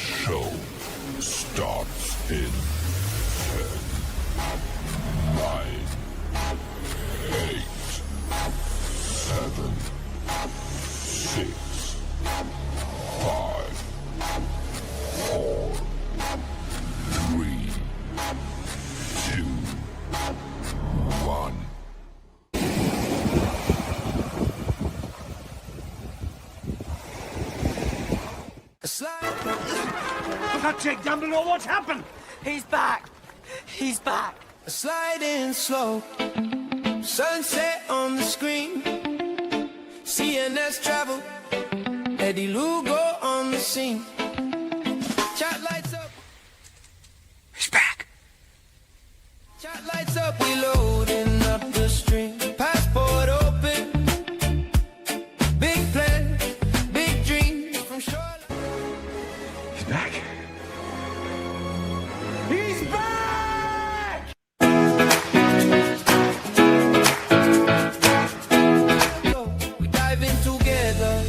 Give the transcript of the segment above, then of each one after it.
show starts in 10, 9, 8, 7, 6, 5, 4, 3, 2, 1. For God's sake, Dumbledore, what's happened? He's back. He's back. Sliding slow, sunset on the screen. CNS travel, Eddie Lugo on the scene. Chat lights up. He's back. Chat lights up, we loading up the stream. Passport open. Big plan, big dreams from Charlotte. He's back. He's back! We dive in together.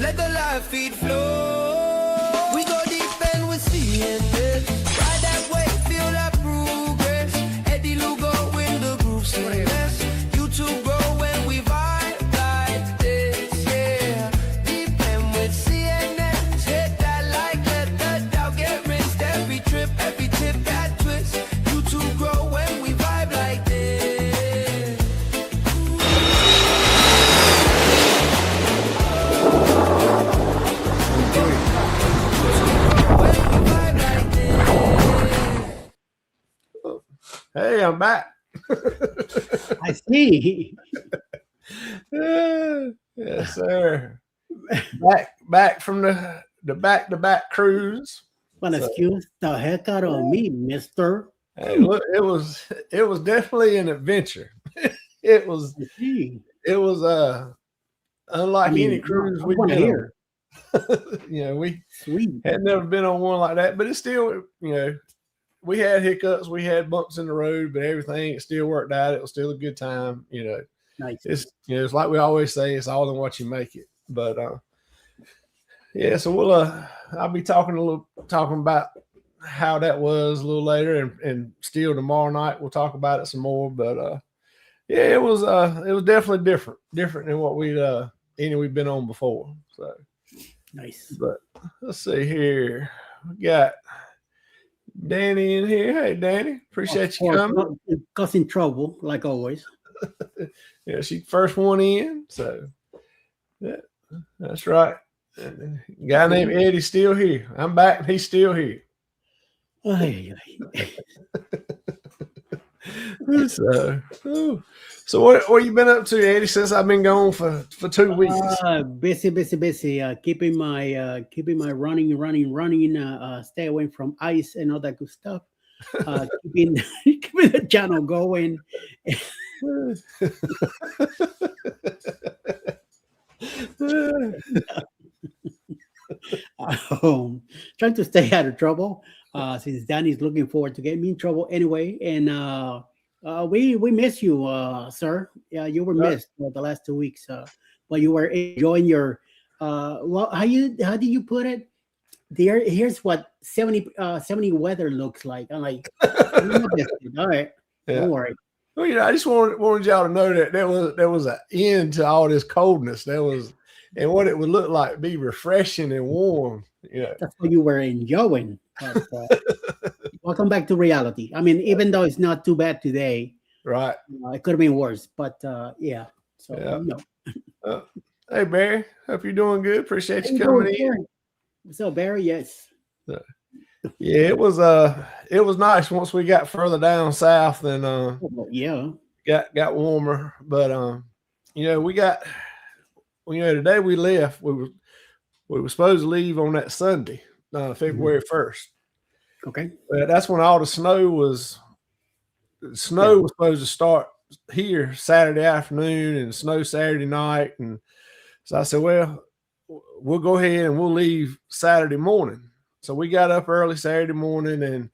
Let the live feed flow. We go deep and we're seeing it. Ride that way, feel that progress. Eddie Lugo in the groove, seamless. YouTube grow when we vibe like this, yeah. Deep and with CNN, hit that like, let the doubt get rinsed. Every trip, every tip, that twist. YouTube grow when we vibe like this. Hey, I'm back. I see. Yes, sir. Back from the back-to-back cruise. Well, excuse the heck out of me, mister. Hey, look, it was definitely an adventure. It was I see. unlike I mean, any cruise I we've wanna been on. hear. We Sweet. had never been on one like that, but it's still, we had hiccups, we had bumps in the road, but everything, it still worked out. It was still a good time. Nice. It's it's like we always say, it's all in what you make it. But yeah, so we'll I'll be talking about how that was a little later, and still tomorrow night we'll talk about it some more. But yeah, it was definitely different than what we've been on before. So Nice. but let's see here. We got Danny in here. Hey, Danny, appreciate you coming. Causing trouble, like always. Yeah, she first one in. So yeah, that's right. And a guy named Eddie's still here. I'm back and he's still here. Ay, So what you been up to, Eddie, since I've been gone for 2 weeks? busy. Keeping my running. Stay away from ice and all that good stuff. Keeping the channel going. Trying to stay out of trouble. Since Danny's looking forward to getting me in trouble anyway, and we miss you, sir. Yeah, you were missed for the last 2 weeks, but you were enjoying your well. How did you put it? Here's what 70 weather looks like. I'm like, all right, Yeah. don't worry. Well, I just wanted y'all to know that there was an end to all this coldness. There was, and what it would look like, be refreshing and warm. That's what you were enjoying. But, welcome back to reality. I mean, even though it's not too bad today, Right. it could have been worse. But yeah, so Yeah. Hey, Barry, hope you're doing good. Appreciate you How coming doing, in. Barry? So Barry, yes. Yeah, it was nice once we got further down south and Yeah. got warmer. But we got today we left. We were supposed to leave on that Sunday, February 1st. Okay. But that's when all the snow was supposed to start here Saturday afternoon and snow Saturday night. And so I said, well, we'll go ahead and we'll leave Saturday morning. So we got up early Saturday morning and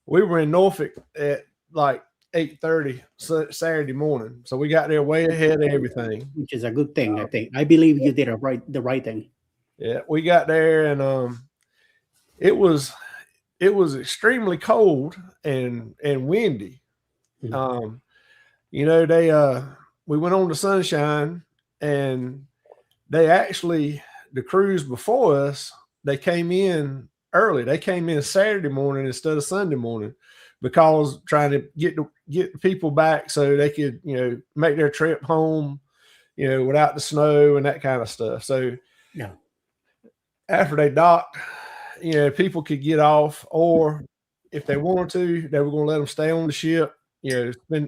we were in Norfolk at like 8:30 Saturday morning. So we got there way ahead of everything. Which is a good thing, I think. I believe you did the right thing. Yeah, we got there and it was extremely cold and windy. Mhm. You know, we went on to Sunshine, and the crews before us, they came in early. They came in Saturday morning instead of Sunday morning, because trying to get the people back so they could, you know, make their trip home, you know, without the snow and that kind of stuff. So Yeah. after they docked, you know, people could get off, or if they wanted to, they were going to let them stay on the ship, you know,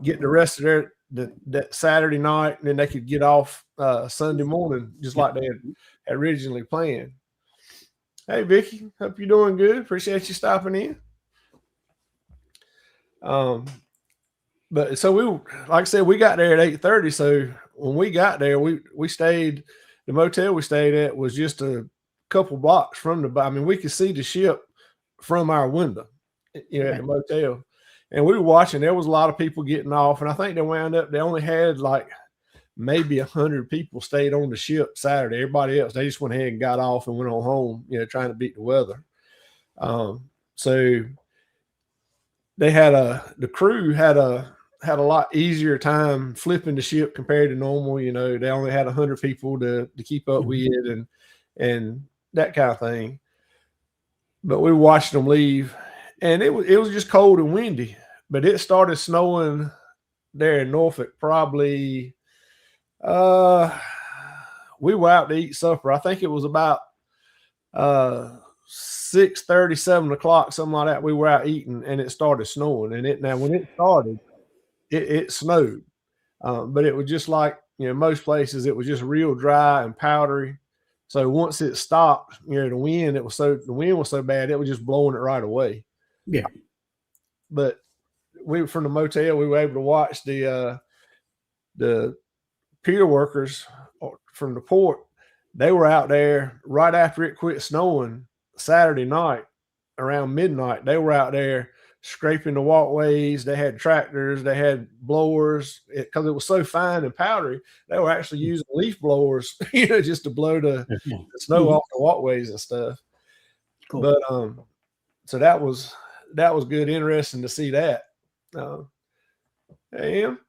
get the rest of that Saturday night, and then they could get off Sunday morning, just like they had originally planned. Hey, Vicky, hope you're doing good. Appreciate you stopping in. But so like I said, we got there at 8:30. So when we got there, we stayed. The motel we stayed at was just a couple blocks from I mean, we could see the ship from our window, you know, at the motel. And we were watching. There was a lot of people getting off, and I think they only had like maybe 100 people stayed on the ship Saturday. Everybody else, they just went ahead and got off and went on home, you know, trying to beat the weather. So the crew had a lot easier time flipping the ship compared to normal. You know, they only had 100 people to keep up with and that kind of thing. But we watched them leave, and it was just cold and windy. But it started snowing there in Norfolk probably. We were out to eat supper. I think it was about 6:30, 7 o'clock, something like that. We were out eating, and it started snowing. And now when it started, it snowed, but it was just like, you know, most places, it was just real dry and powdery. So once it stopped, you know, the wind was so bad, it was just blowing it right away. Yeah. But from the motel, we were able to watch the pier workers from the port. They were out there right after it quit snowing Saturday night around midnight. They were out there scraping the walkways. They had tractors, they had blowers, because it was so fine and powdery. They were actually using leaf blowers, you know, just to blow the snow off the walkways and stuff. Cool. But so that was good, interesting to see that. Hey, Em,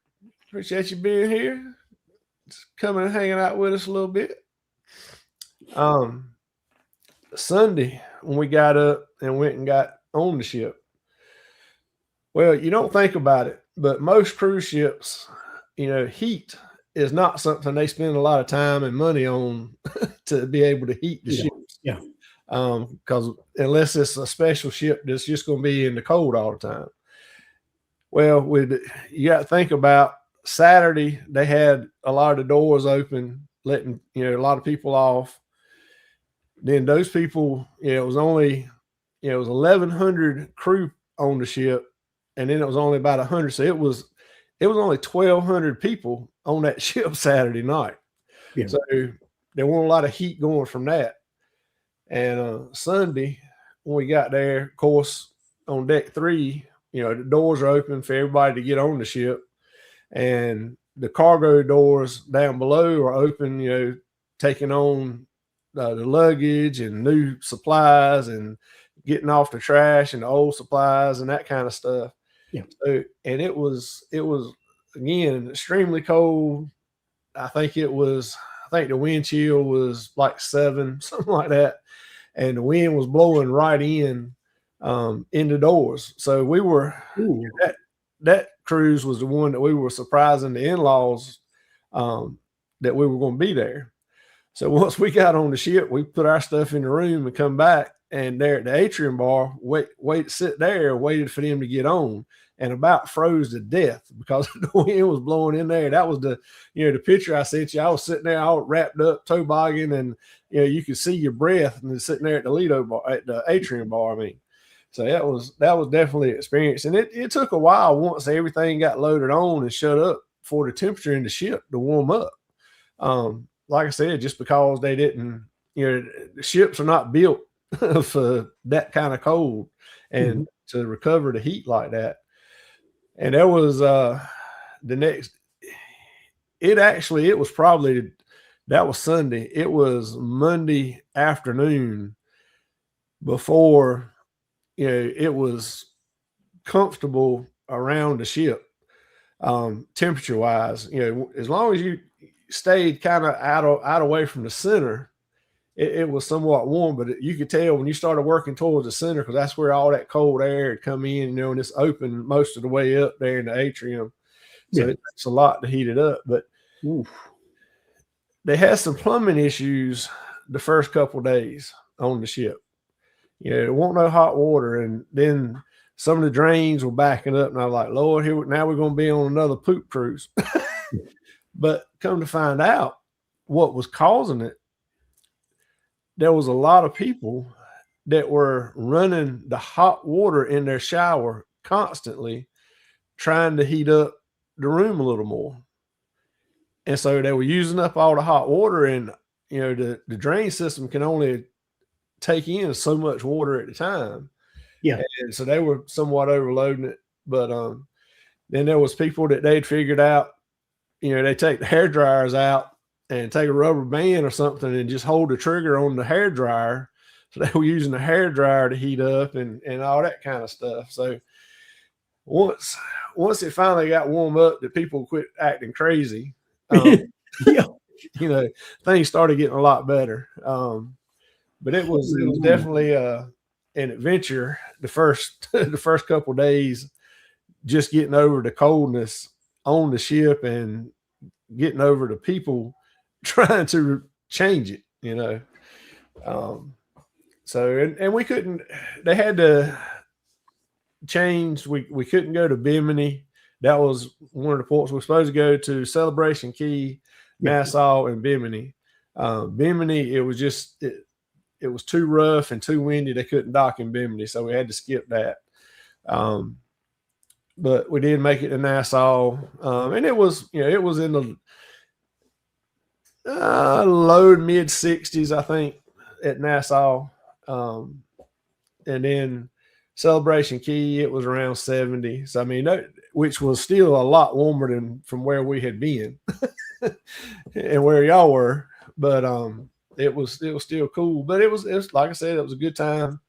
appreciate you being here. Just coming and hanging out with us a little bit. Sunday, when we got up and went and got on the ship, well, you don't think about it, but most cruise ships, you know, heat is not something they spend a lot of time and money on to be able to heat the ships. Yeah. Because unless it's a special ship that's just going to be in the cold all the time. Well, you got to think about Saturday, they had a lot of the doors open, letting, you know, a lot of people off. Then those people, you know, it was 1,100 crew on the ship, and then it was only about 100. So it was only 1,200 people on that ship Saturday night. Yeah. So there wasn't a lot of heat going from that. And Sunday, when we got there, of course, on deck 3, you know, the doors are open for everybody to get on the ship, and the cargo doors down below are open, you know, taking on the luggage and new supplies and getting off the trash and the old supplies and that kind of stuff. Yeah. So, and it was again extremely cold. I think the wind chill was like 7, something like that, and the wind was blowing right in the doors. So we were that cruise was the one that we were surprising the in-laws that we were going to be there. So once we got on the ship, we put our stuff in the room and come back, and there at the atrium bar, sit there, waited for them to get on, and about froze to death because the wind was blowing in there. That was the picture I sent you. I was sitting there all wrapped up, toboggan, and you know, you could see your breath, and sitting there at the Lido bar, at the atrium bar. I mean, so that was definitely an experience, and it took a while once everything got loaded on and shut up for the temperature in the ship to warm up. Like I said, just because they didn't, you know, the ships are not built for that kind of cold and to recover the heat like that. And there was that was Sunday. It was Monday afternoon before, it was comfortable around the ship, temperature wise. As long as you stayed kind of out away from the center, it was somewhat warm, but you could tell when you started working towards the center, because that's where all that cold air had come in, and it's open most of the way up there in the atrium. So it takes a lot to heat it up. But they had some plumbing issues the first couple of days on the ship. There wasn't no hot water, and then some of the drains were backing up, and I was like, Lord, now we're going to be on another poop cruise. But come to find out what was causing it, there was a lot of people that were running the hot water in their shower constantly, trying to heat up the room a little more. And so they were using up all the hot water, and the drain system can only take in so much water at a time. Yeah. And so they were somewhat overloading it. But then there was people that they'd figured out, they take the hair dryers out and take a rubber band or something and just hold the trigger on the hair dryer. So they were using the hair dryer to heat up and all that kind of stuff. So once it finally got warm up, that people quit acting crazy. Things started getting a lot better. But it was definitely an adventure the first couple of days, just getting over the coldness on the ship and getting over the people trying to change it, So and we couldn't. They had to change. We couldn't go to Bimini. That was one of the ports we were supposed to go to. Celebration Key, Nassau, and Bimini. Bimini, it was just it was too rough and too windy. They couldn't dock in Bimini, so we had to skip that. But we did make it to Nassau, and it was it was in the low mid 60s, I think, at Nassau. And then Celebration Key, it was around 70. So, which was still a lot warmer than from where we had been and where y'all were. But it was still cool. But it was like I said, it was a good time.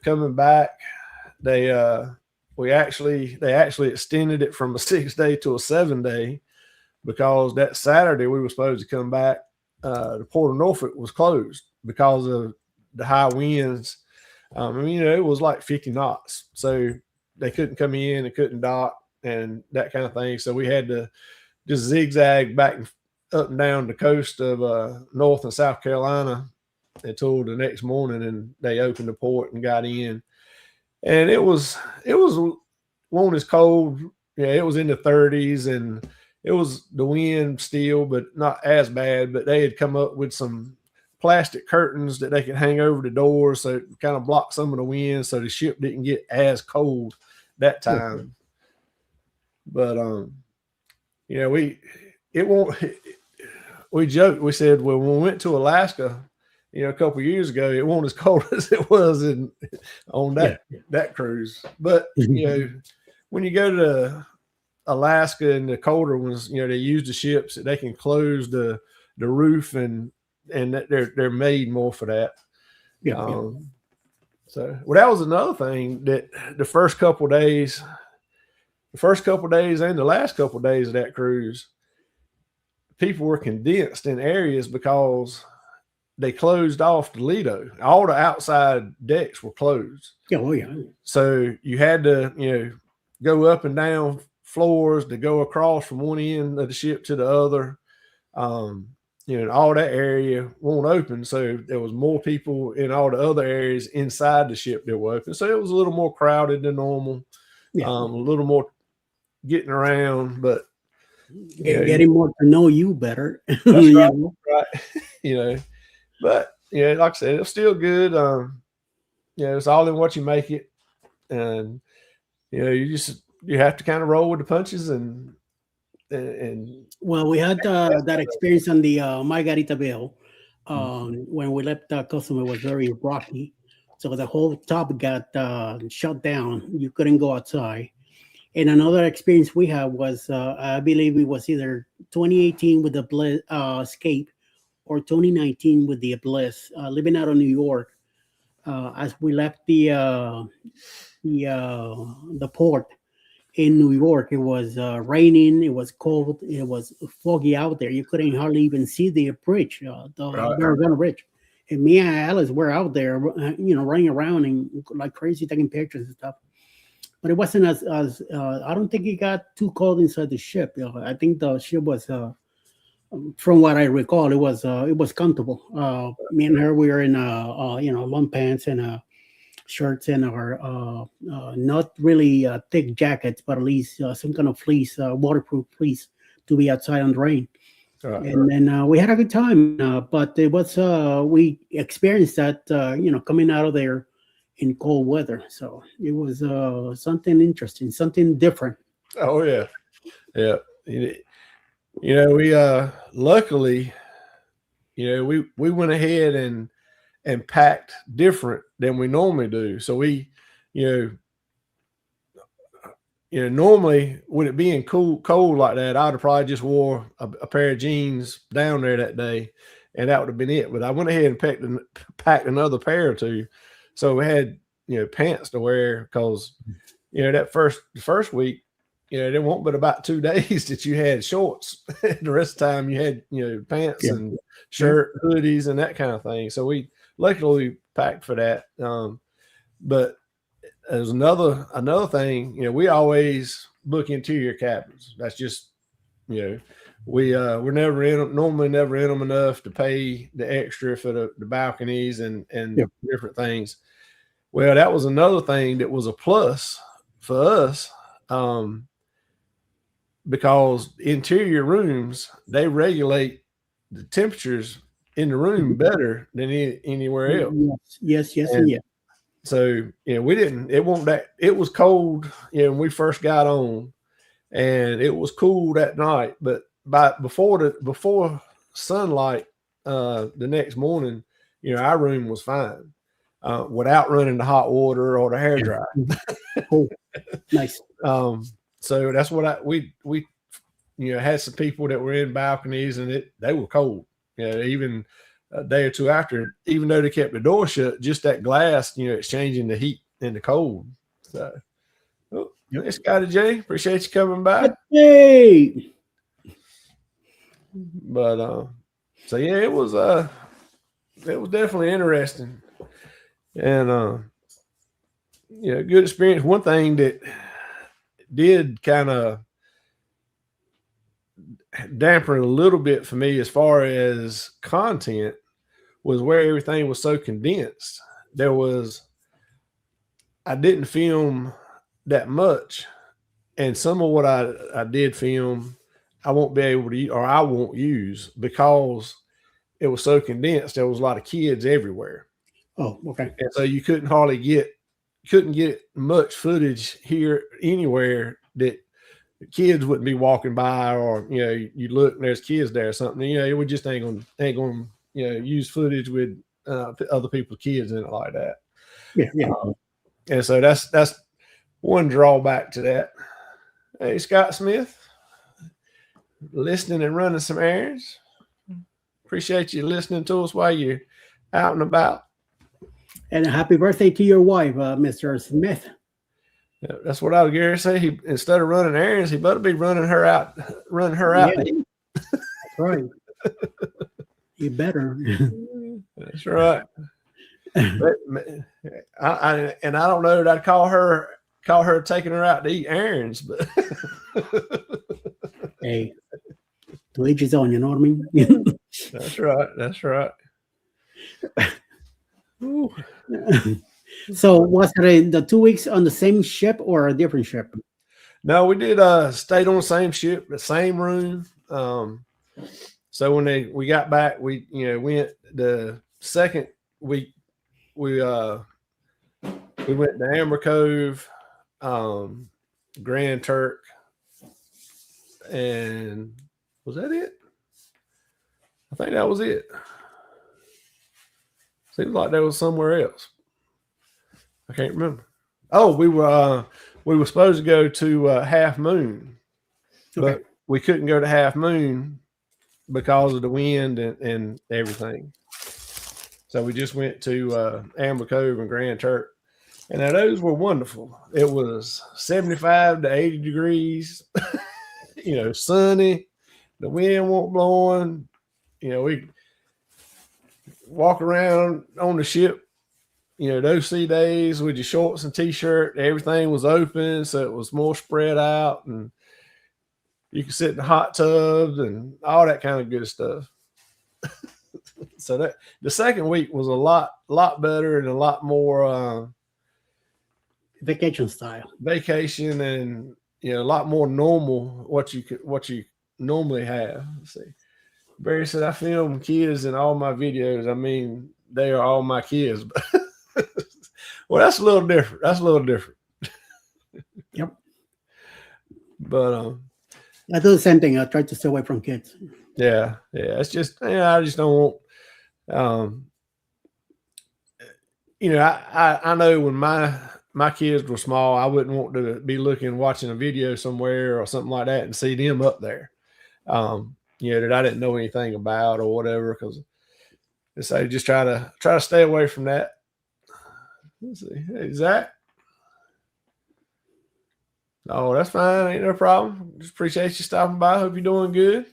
Coming back, they actually extended it from a 6-day to a 7-day, because that Saturday we were supposed to come back. The Port of Norfolk was closed because of the high winds. It was like 50 knots, so they couldn't come in, they couldn't dock, and that kind of thing. So we had to just zigzag back up and down the coast of North and South Carolina until the next morning, and they opened the port and got in. And it was wasn't as cold. It was in the 30s, and it was the wind still, but not as bad. But they had come up with some plastic curtains that they could hang over the doors, so it kind of blocked some of the wind, so the ship didn't get as cold that time. But we joked. We said, well, when we went to Alaska, a couple of years ago, it wasn't as cold as it was on that cruise. But when you go to Alaska and the colder ones, they use the ships that they can close the roof, and they're made more for that. So that was another thing, that the first couple of days and the last couple of days of that cruise, people were condensed in areas because they closed off the Lido. All the outside decks were closed. So you had to, go up and down floors to go across from one end of the ship to the other. All that area won't open. So there was more people in all the other areas inside the ship that were open. So it was a little more crowded than normal, a little more getting around, but getting more to know you better. That's right. But like I said, it's still good. It's all in what you make it. And, you have to kind of roll with the punches and well, we had that experience on the Margarita Bay. When we left custom, it was very rocky, so the whole top got shut down. You couldn't go outside. And another experience we had was, I believe it was either 2018 with the Escape or 2019 with the Bliss, living out of New York. as we left the port in New York. It was raining. It was cold. It was foggy out there. You couldn't hardly even see the bridge, the Verrazano Bridge. And me and Alice were out there, running around and like crazy, taking pictures and stuff. But it wasn't as I don't think it got too cold inside the ship. I think the ship was, from what I recall, it was comfortable. Me and her, we were in long pants and shirts and our not really thick jackets, but at least some kind of fleece, waterproof fleece, to be outside on the rain. And then we had a good time, but it was we experienced that coming out of there in cold weather, so it was something interesting, something different. Oh yeah. We luckily, we went ahead and packed different than we normally do. So we, normally with it being cold like that, I'd have probably just wore a pair of jeans down there that day, and that would have been it. But I went ahead and packed another pair or two, so we had pants to wear, because that first week, there won't but about 2 days that you had shorts. The rest of the time you had pants and shirt, hoodies, and that kind of thing. So we luckily packed for that. But there's another thing, we always book interior cabins. That's just, we're normally never in them enough to pay the extra for the balconies and different things. Well, that was another thing that was a plus for us, because interior rooms, they regulate the temperatures in the room better than anywhere else. Yes. So, we didn't, it was cold, when we first got on, and it was cool that night, but before sunlight, the next morning, our room was fine, without running the hot water or the hair dryer. Cool. Nice. So that's what we had some people that were in balconies, and they were cold, even a day or two after, even though they kept the door shut, just that glass, exchanging the heat and the cold. So, it's Scotty J. Appreciate you coming by. Hey. But so yeah, it was definitely interesting, and good experience. One thing that did kind of dampen a little bit for me as far as content was where everything was so condensed. I didn't film that much, and some of what I did film, I won't be able to, or I won't use, because it was so condensed. There was a lot of kids everywhere. Oh, okay. And so you couldn't get much footage here anywhere that kids wouldn't be walking by, or you look and there's kids there or something. We just ain't gonna use footage with other people's kids in it like that. Yeah. And so that's one drawback to that. Hey, Scott Smith, listening and running some errands. Appreciate you listening to us while you're out and about. And a happy birthday to your wife, Mr. Smith. Yeah, that's what I was going to say. Instead of running errands, he better be running her out. Yeah. That's right. You better. That's right. But, I don't know that I'd call her taking her out to eat errands, but hey, to each his own. You know what I mean? That's right. So was it the 2 weeks on the same ship or a different ship? No, we did stayed on the same ship, the same room. So when we got back, we went the second week. We went to Amber Cove, Grand Turk, and was that it? I think that was it. Seems like there was somewhere else. I can't remember. Oh, we were supposed to go to Half Moon, but we couldn't go to Half Moon because of the wind and everything. So we just went to Amber Cove and Grand Turk. And now those were wonderful. It was 75 to 80 degrees, sunny. The wind wasn't blowing. We walk around on the ship, those sea days with your shorts and t-shirt. Everything was open, so it was more spread out. And you could sit in the hot tubs and all that kind of good stuff. So that the second week was a lot better and a lot more Vacation style. vacation and a lot more normal what you normally have. Let's see. Barry said I film kids in all my videos. I mean, they are all my kids. Well, that's a little different. Yep. But I do the same thing. I try to stay away from kids. yeah. It's just I just don't want I know when my kids were small, I wouldn't want to be watching a video somewhere or something like that and see them up there. That I didn't know anything about or whatever, because so just try to stay away from that. Let's see. Hey, Zach. Oh, that's fine. Ain't no problem. Just appreciate you stopping by. Hope you're doing good.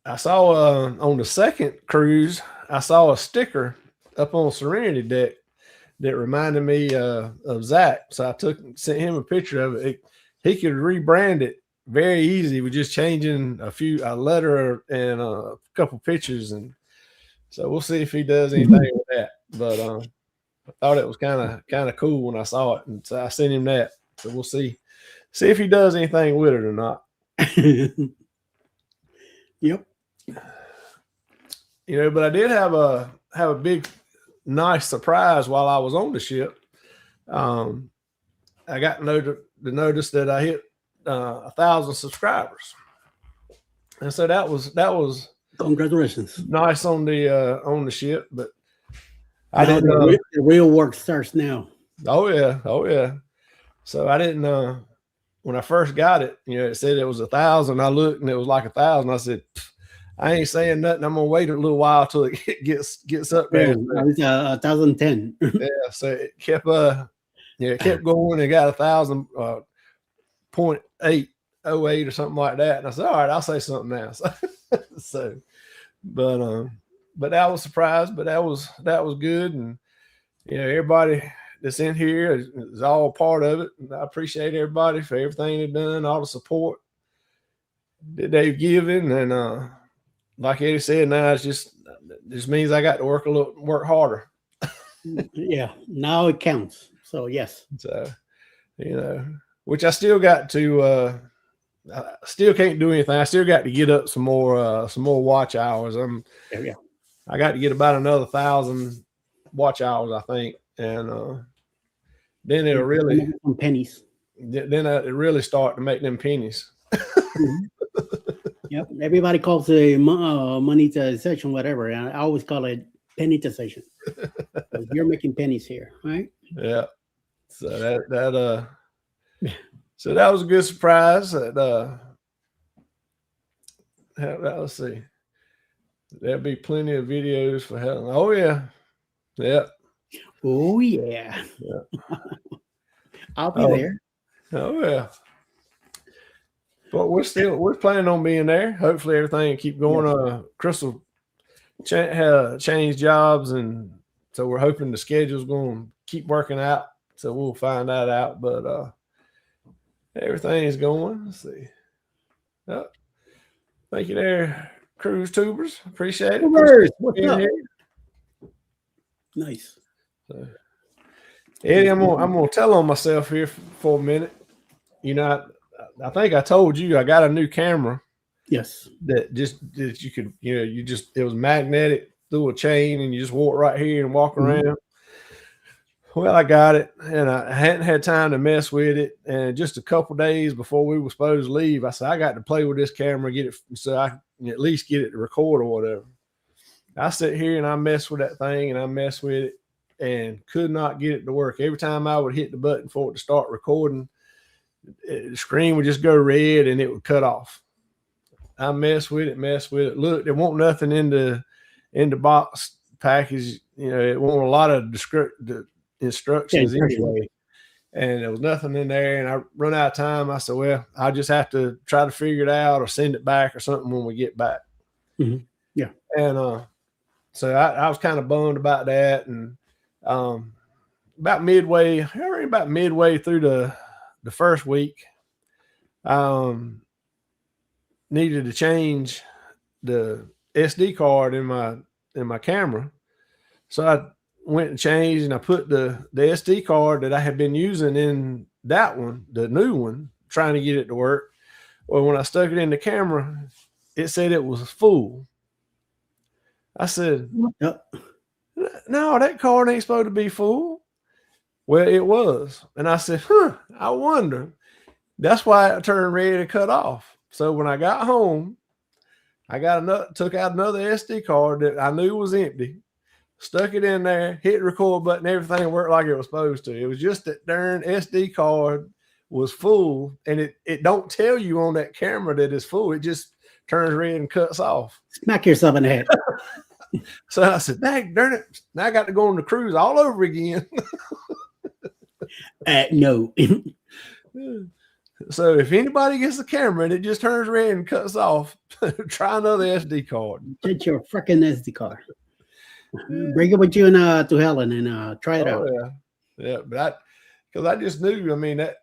I saw on the second cruise, I saw a sticker up on Serenity deck that reminded me of Zach. So I sent him a picture of it. He could rebrand it very easy with just changing a letter and a couple pictures. And so we'll see if he does anything with that. But I thought it was kind of cool when I saw it. And so I sent him that. So we'll see if he does anything with it or not. Yep. But I did have a big, nice surprise while I was on the ship. I got the notice that I hit 1,000 subscribers, and so that was Congratulations. nice on the ship. But I Now didn't. the real work starts now. Oh yeah. So I didn't. When I first got it, it said it was 1,000. I looked and it was like 1,000. I said, I ain't saying nothing. I'm gonna wait a little while till it gets up there. It's 1,010. Yeah, so it kept going. It got 1,000.808 or something like that. And I said, all right, I'll say something else. But that was surprised, but that was good. And everybody that's in here is all part of it. And I appreciate everybody for everything they've done, all the support that they've given. And like Eddie said, now it just means I got to work harder. Yeah, now it counts. So yes. So, which I still got to. I still can't do anything. I still got to get up some more watch hours. I got to get about another 1,000 watch hours, I think, and then it'll really some pennies. Then it really start to make them pennies. Yep. Everybody calls it monetization, whatever. And I always call it penetization. You're making pennies here, right? Yeah. So so that was a good surprise. Let's see. There'll be plenty of videos for Helen. Oh yeah. Yep. Oh yeah. I'll be there. Oh yeah. But we're planning on being there. Hopefully everything will keep going. Crystal changed jobs, and so we're hoping the schedule's going to keep working out. So we'll find that out. But everything is going. Let's see. Yep. Thank you there, Cruise Tubers. Appreciate it. Tubers, what's up? Nice. So, Eddie, I'm gonna tell on myself here for a minute. I think I told you I got a new camera. Yes. That you could, it was magnetic through a chain and you just walk right here and walk around. Well, I got it and I hadn't had time to mess with it. And just a couple days before we were supposed to leave, I said, I got to play with this camera, get it so I can at least get it to record or whatever. I sit here and I mess with that thing and I mess with it and could not get it to work. Every time I would hit the button for it to start recording, the screen would just go red and it would cut off. I mess with it. Look, there won't nothing in in the box package, it wanted a lot of instructions anyway. And there was nothing in there. And I run out of time. I said, well, I'll just have to try to figure it out or send it back or something when we get back. Mhm. Yeah. And so I was kind of bummed about that. And about midway through the first week, needed to change the SD card in my camera. So I went and changed, and I put the SD card that I had been using in that one, the new one, trying to get it to work. Well, when I stuck it in the camera, it said it was full. I said, Yep. no, that card ain't supposed to be full. Well, it was. And I said, I wonder. That's why it turned red and cut off. So when I got home, I took out another SD card that I knew was empty, stuck it in there, hit the record button, everything worked like it was supposed to. It was just that darn SD card was full, and it don't tell you on that camera that it's full. It just turns red and cuts off. Smack yourself in the head. So I said, dang, darn it. Now I got to go on the cruise all over again. No. So if anybody gets the camera and it just turns red and cuts off, try another SD card. Get your freaking SD card. Bring it with you to Helen and try it out. Yeah, but because I just knew, I mean, that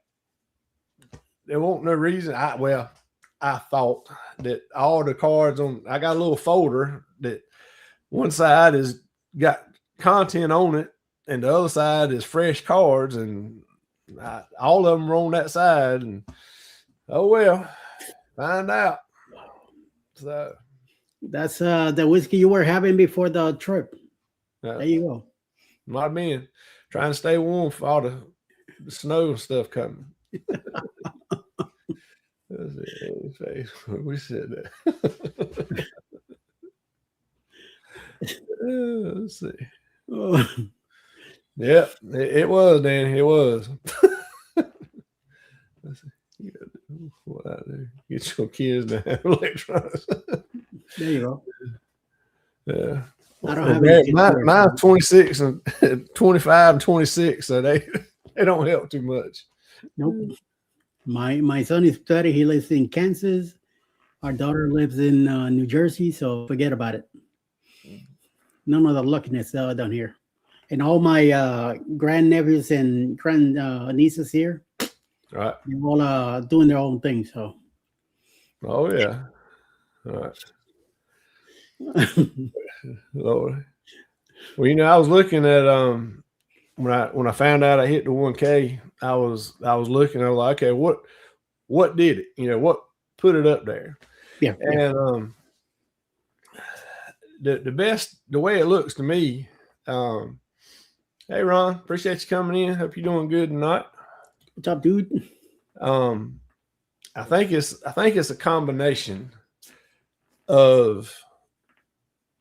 there wasn't no reason. I thought that all the cards I got a little folder that one side has got content on it and the other side is fresh cards, and all of them are on that side. And find out. So that's the whiskey you were having before the trip. There you go. Might have been trying to stay warm for all the snow and stuff coming. We said that. Let's see. Oh. Yeah, it was, Dan. It was. Let's see. What I do? Get your kids to have electronics. There you go. Yeah. I don't have any. Mine's 26 and 25 and 26, so they don't help too much. Nope. My son is 30. He lives in Kansas. Our daughter lives in New Jersey, so forget about it. None of the luckiness down here. And all my grandnephews and grand nieces here, Right. they're all doing their own thing. So, Oh yeah. All right. Lord. Well, I was looking at when I found out I hit the 1K, I was looking. I was like, okay, what did it? What put it up there? yeah. And the way it looks to me. Hey Ron, appreciate you coming in. Hope you're doing good tonight. What's up, dude? I think it's a combination of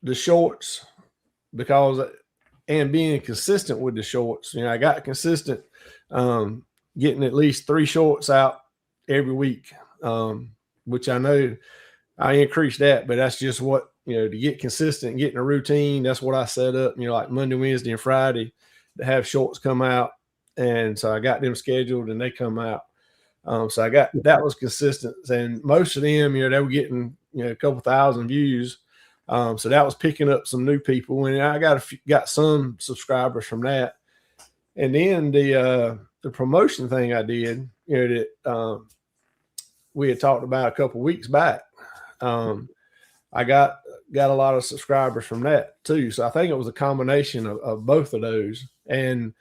the shorts and being consistent with the shorts. I got consistent getting at least 3 shorts out every week, which I know I increased that, but that's just what, to get consistent, getting a routine. That's what I set up, like Monday, Wednesday, and Friday to have shorts come out. And so I got them scheduled and they come out. So I got, that was consistent. And most of them, they were getting, a couple thousand views. So that was picking up some new people. And I got some subscribers from that. And then the promotion thing I did, that we had talked about a couple weeks back. I got a lot of subscribers from that too. So I think it was a combination of both of those. And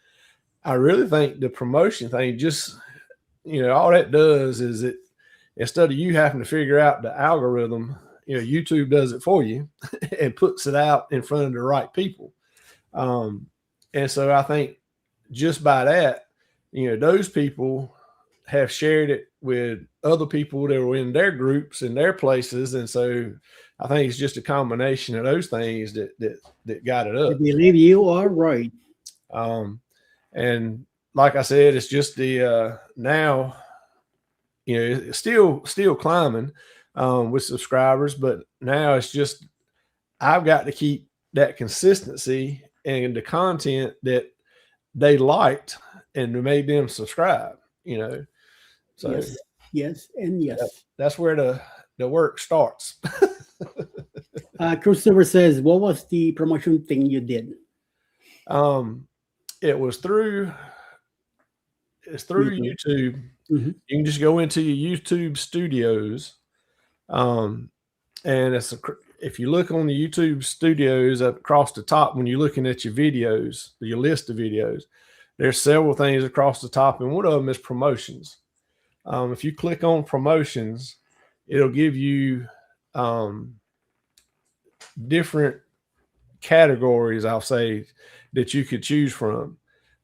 I really think the promotion thing just, all that does is it, instead of you having to figure out the algorithm, YouTube does it for you and puts it out in front of the right people. And so I think just by that, those people have shared it with other people that were in their groups and their places. And so I think it's just a combination of those things that got it up. I believe you are right. And like I said, it's just the now, it's still climbing with subscribers, but now it's just I've got to keep that consistency and the content that they liked and made them subscribe, you know. So Yes, yes, and yes. that's where the work starts. Christopher says, what was the promotion thing you did? It was through YouTube. Mhm. You can just go into your YouTube studios. And if you look on the YouTube studios up across the top, when you're looking at your videos, your list of videos, there's several things across the top, and one of them is promotions. If you click on promotions, it'll give you different categories, I'll say, that you could choose from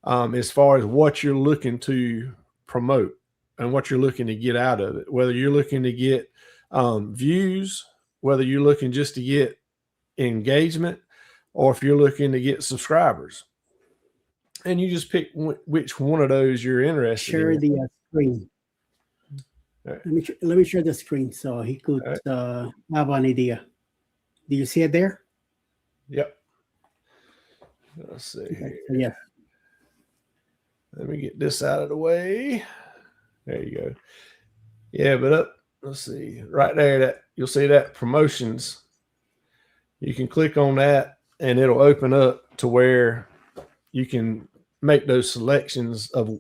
as far as what you're looking to promote and what you're looking to get out of it, whether you're looking to get views, whether you're looking just to get engagement, or if you're looking to get subscribers. And you just pick which one of those you're interested Share in. the screen. Right. Let me share the screen so he could have an idea. Do you see it there? Yep. Let's see here. Yeah. Let me get this out of the way. There you go. Yeah, but let's see, right there, that you'll see that promotions. You can click on that and it'll open up to where you can make those selections of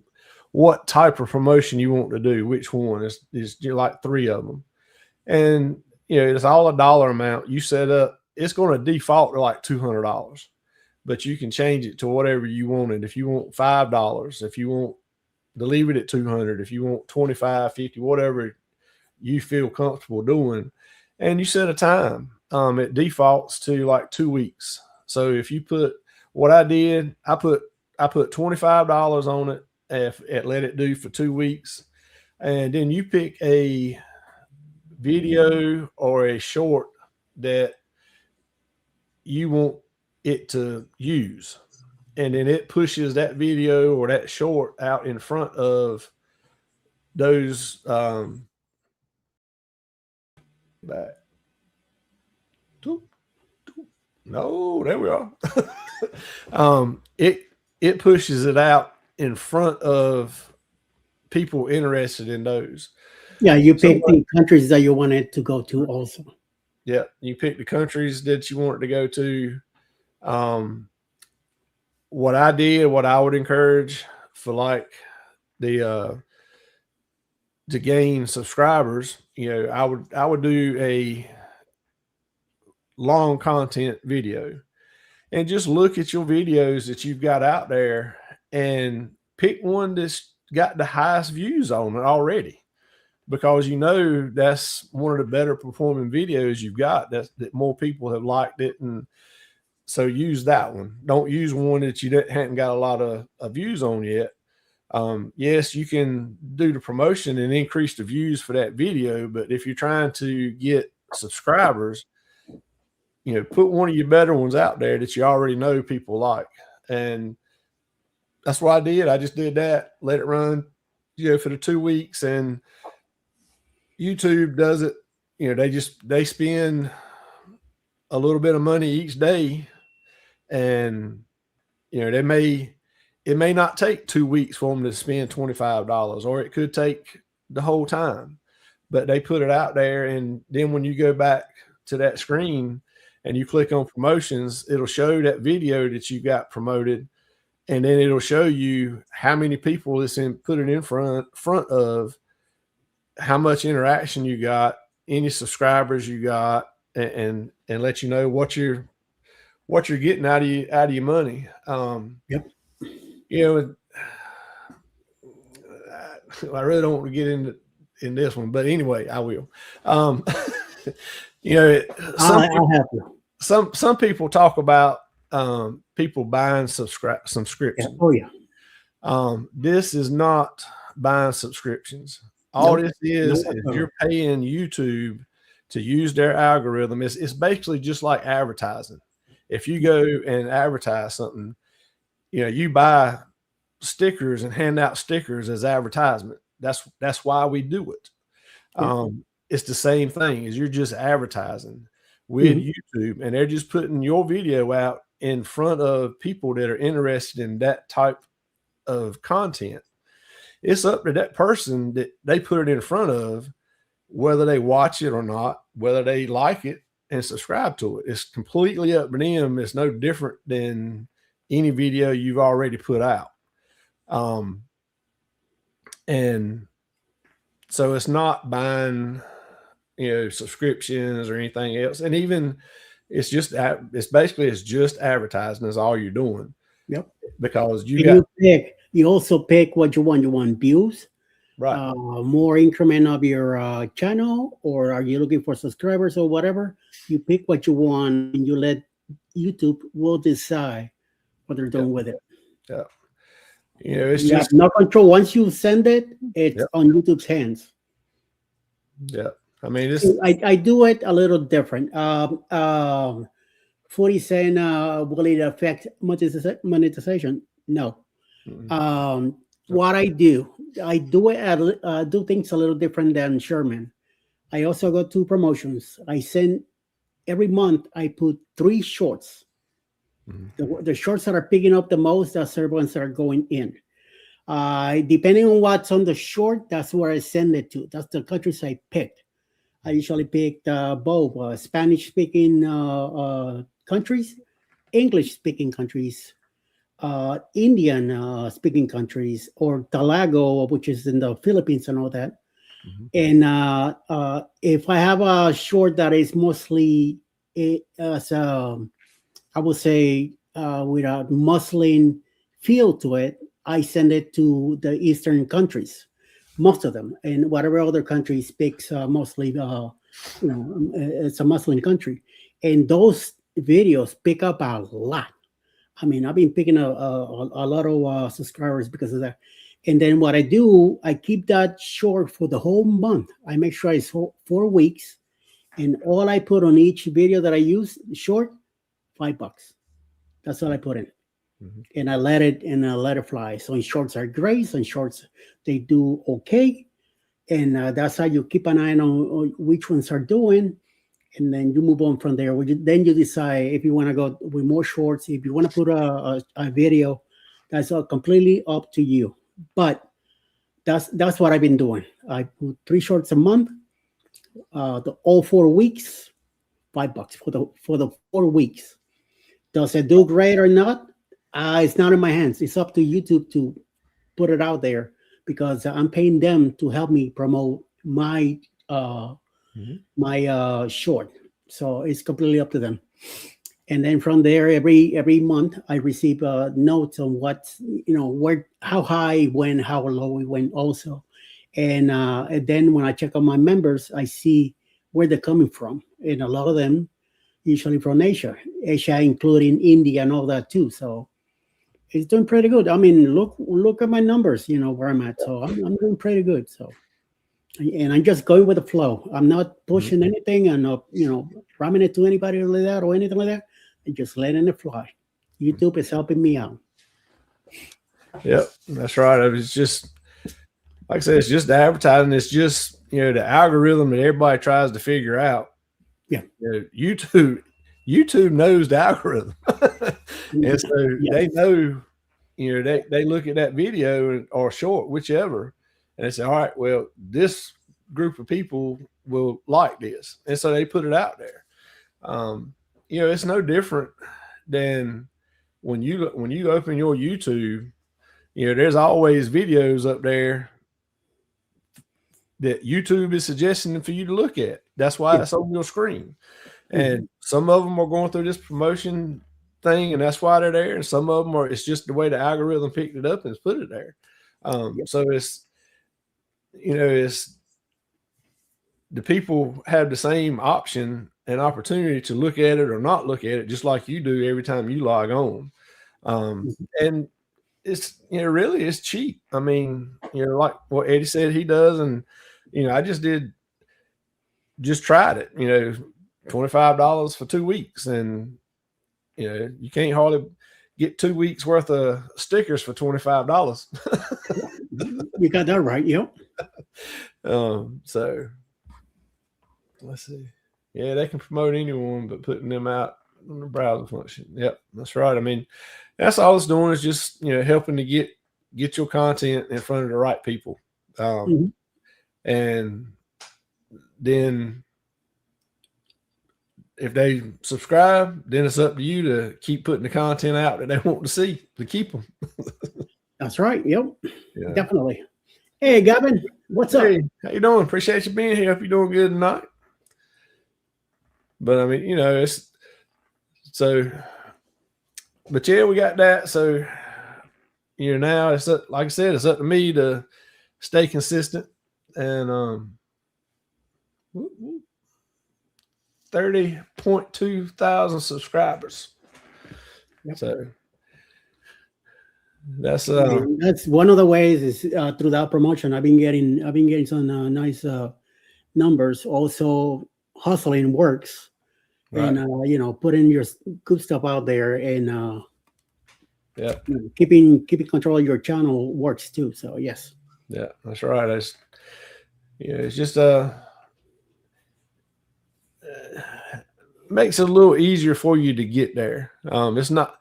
what type of promotion you want to do. Which one is like 3 of them. And you know, it's all a dollar amount you set up. It's going to default to like $200, but you can change it to whatever you wanted. If you want $5, if you want to leave it at 200, if you want 25, 50, whatever you feel comfortable doing, and you set a time. It defaults to like 2 weeks. So if you put what I did, I put $25 on it. If it let it do for 2 weeks, and then you pick a video or a short that you want it to use, and then it pushes that video or that short out in front of those back. No, there we are. It pushes it out in front of people interested in those. Yeah, you pick the countries that you wanted to go to also. Yeah, you pick the countries that you want it to go to. What I did, what I would encourage for like the to gain subscribers, you know, I would do a long content video and just look at your videos that you've got out there and pick one that's got the highest views on it already, because you know that's one of the better performing videos you've got, that more people have liked it. And so use that one. Don't use one that you hadn't got a lot of views on yet. Yes, you can do the promotion and increase the views for that video, but if you're trying to get subscribers, you know, put one of your better ones out there that you already know people like. And that's what I did. I just did that, let it run, you know, for the 2 weeks, and YouTube does it. You know, they spend a little bit of money each day, and you know, it may not take 2 weeks for them to spend $25, or it could take the whole time, but they put it out there. And then when you go back to that screen and you click on promotions, it'll show that video that you got promoted, and then it'll show you how many people it's put it in front of, how much interaction you got, any subscribers you got, and let you know what you're getting out of your money. Yep. You know, I really don't want to get in this one, but anyway, I will. You know, I'll have you. Some people talk about people buying subscriptions. Yeah. Oh yeah. This is not buying subscriptions. All this is you're paying YouTube to use their algorithm. It's basically just like advertising. If you go and advertise something, you know, you buy stickers and hand out stickers as advertisement. That's why we do it. It's the same thing as you're just advertising. with YouTube, and they're just putting your video out in front of people that are interested in that type of content. It's up to that person that they put it in front of, whether they watch it or not, whether they like it and subscribe to it. It's completely up to them. It's no different than any video you've already put out. And so it's not buying, subscriptions or anything else. And even it's just advertising is all you're doing. Yep. Because you also pick what you want. You want views, right? More increment of your channel, or are you looking for subscribers or whatever? You pick what you want, and you let YouTube will decide what they're doing with it. Yeah. It's you just have no control. Once you send it, it's on YouTube's hands. Yeah. I mean, I do it a little different. 40 Cent, will it affect monetization? No. Mm-hmm. What I do things a little different than Sherman. I also got 2 promotions. I send every month. I put 3 shorts. Mm-hmm. The shorts that are picking up the most, that's the ones that are going in. Depending on what's on the short, that's where I send it to. That's the countries I picked. I usually picked both Spanish-speaking countries, English-speaking countries, Indian-speaking countries, or Talago, which is in the Philippines and all that. Mm-hmm. And if I have a short that is mostly, I would say, with a Muslim feel to it, I send it to the Eastern countries, most of them, and whatever other country speaks mostly, it's a Muslim country, and those videos pick up a lot. I mean, I've been picking a lot of subscribers because of that. And then what I do, I keep that short for the whole month. I make sure it's 4 weeks, and all I put on each video that I use short, $5. That's all I put in. Mm-hmm. And I let it fly. Some shorts are great. Some shorts, they do okay. And that's how you keep an eye on which ones are doing. And then you move on from there. Then you decide if you want to go with more shorts. If you want to put a video, that's all completely up to you. But that's what I've been doing. I put 3 shorts a month. All 4 weeks, $5 for the 4 weeks. Does it do great or not? It's not in my hands. It's up to YouTube to put it out there, because I'm paying them to help me promote my short. So it's completely up to them. And then from there, every month I receive notes on what's, how high it went, how low it went also. And then when I check on my members, I see where they're coming from. And a lot of them usually from Asia, including India and all that too. So it's doing pretty good. I mean, look at my numbers, where I'm at. So I'm doing pretty good. So, and I'm just going with the flow. I'm not pushing anything. I'm not, ramming it to anybody like that or anything like that. I'm just letting it fly. YouTube is helping me out. Yep, that's right. It's just, like I said, it's just advertising. It's just, the algorithm that everybody tries to figure out. Yeah. YouTube knows the algorithm. And so they know, they look at that video or short, whichever, and they say, all right, well, this group of people will like this. And so they put it out there. It's no different than when you open your YouTube, there's always videos up there that YouTube is suggesting for you to look at. That's why it's on your screen. And some of them are going through this promotion thing, and that's why they're there. And some of them it's just the way the algorithm picked it up and it's put it there. So it's, it's the people have the same option and opportunity to look at it or not look at it, just like you do every time you log on. And it's, really it's cheap. I mean, like what Eddie said he does. And, I just tried it, $25 for 2 weeks. And, you can't hardly get 2 weeks worth of stickers for $25. You got that right. Yep. So let's see. Yeah, they can promote anyone, but putting them out on the browser function. Yep, that's right. I mean, that's all it's doing is just helping to get your content in front of the right people, Mhm. and then if they subscribe, then it's up to you to keep putting the content out that they want to see to keep them. That's right. Yep, Yeah. definitely. Hey, Gavin, what's up? Hey, how you doing? Appreciate you being here. Hope you're doing good tonight. But I mean, it's so. But yeah, we got that. So now it's up, like I said, it's up to me to stay consistent and 30.2 thousand subscribers. Yep. So that's That's one of the ways is through that promotion. I've been getting some nice numbers. Also, hustling works, right. and putting your good stuff out there and Yeah. keeping control of your channel works too. So yes. Yeah, that's right. It's just makes it a little easier for you to get there. It's not.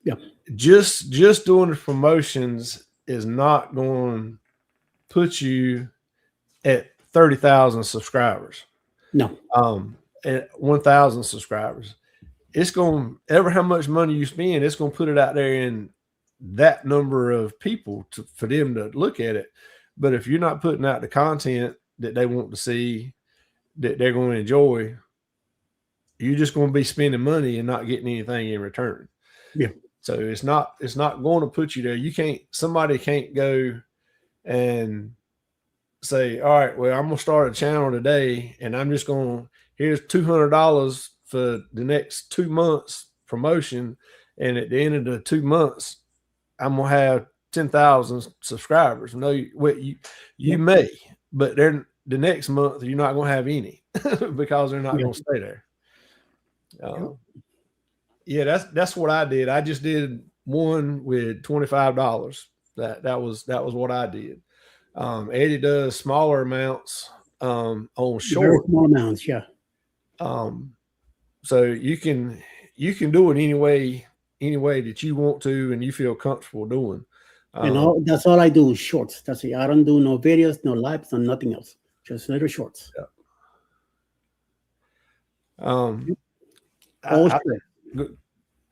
Yeah. Just doing the promotions is not going to put you at 30,000 subscribers. No. At 1,000 subscribers, it's going ever how much money you spend, it's going to put it out there in that number of people for them to look at it. But if you're not putting out the content that they want to see, that they're going to enjoy, you're just going to be spending money and not getting anything in return. Yeah. So it's not going to put you there. Somebody can't go and say, all right, well, I'm going to start a channel today and I'm just going to, here's $200 for the next 2 months promotion. And at the end of the 2 months, I'm going to have 10,000 subscribers. No, you may, but the next month, you're not going to have any because they're not going to stay there. Yeah, that's what I did. I just did one with $25. That was what I did. Eddie does smaller amounts on short. Very small amounts, yeah. So you can do it any way that you want to and you feel comfortable doing. That's all I do is shorts. That's it. I don't do no videos, no lives, and nothing else. Just little shorts. Yeah.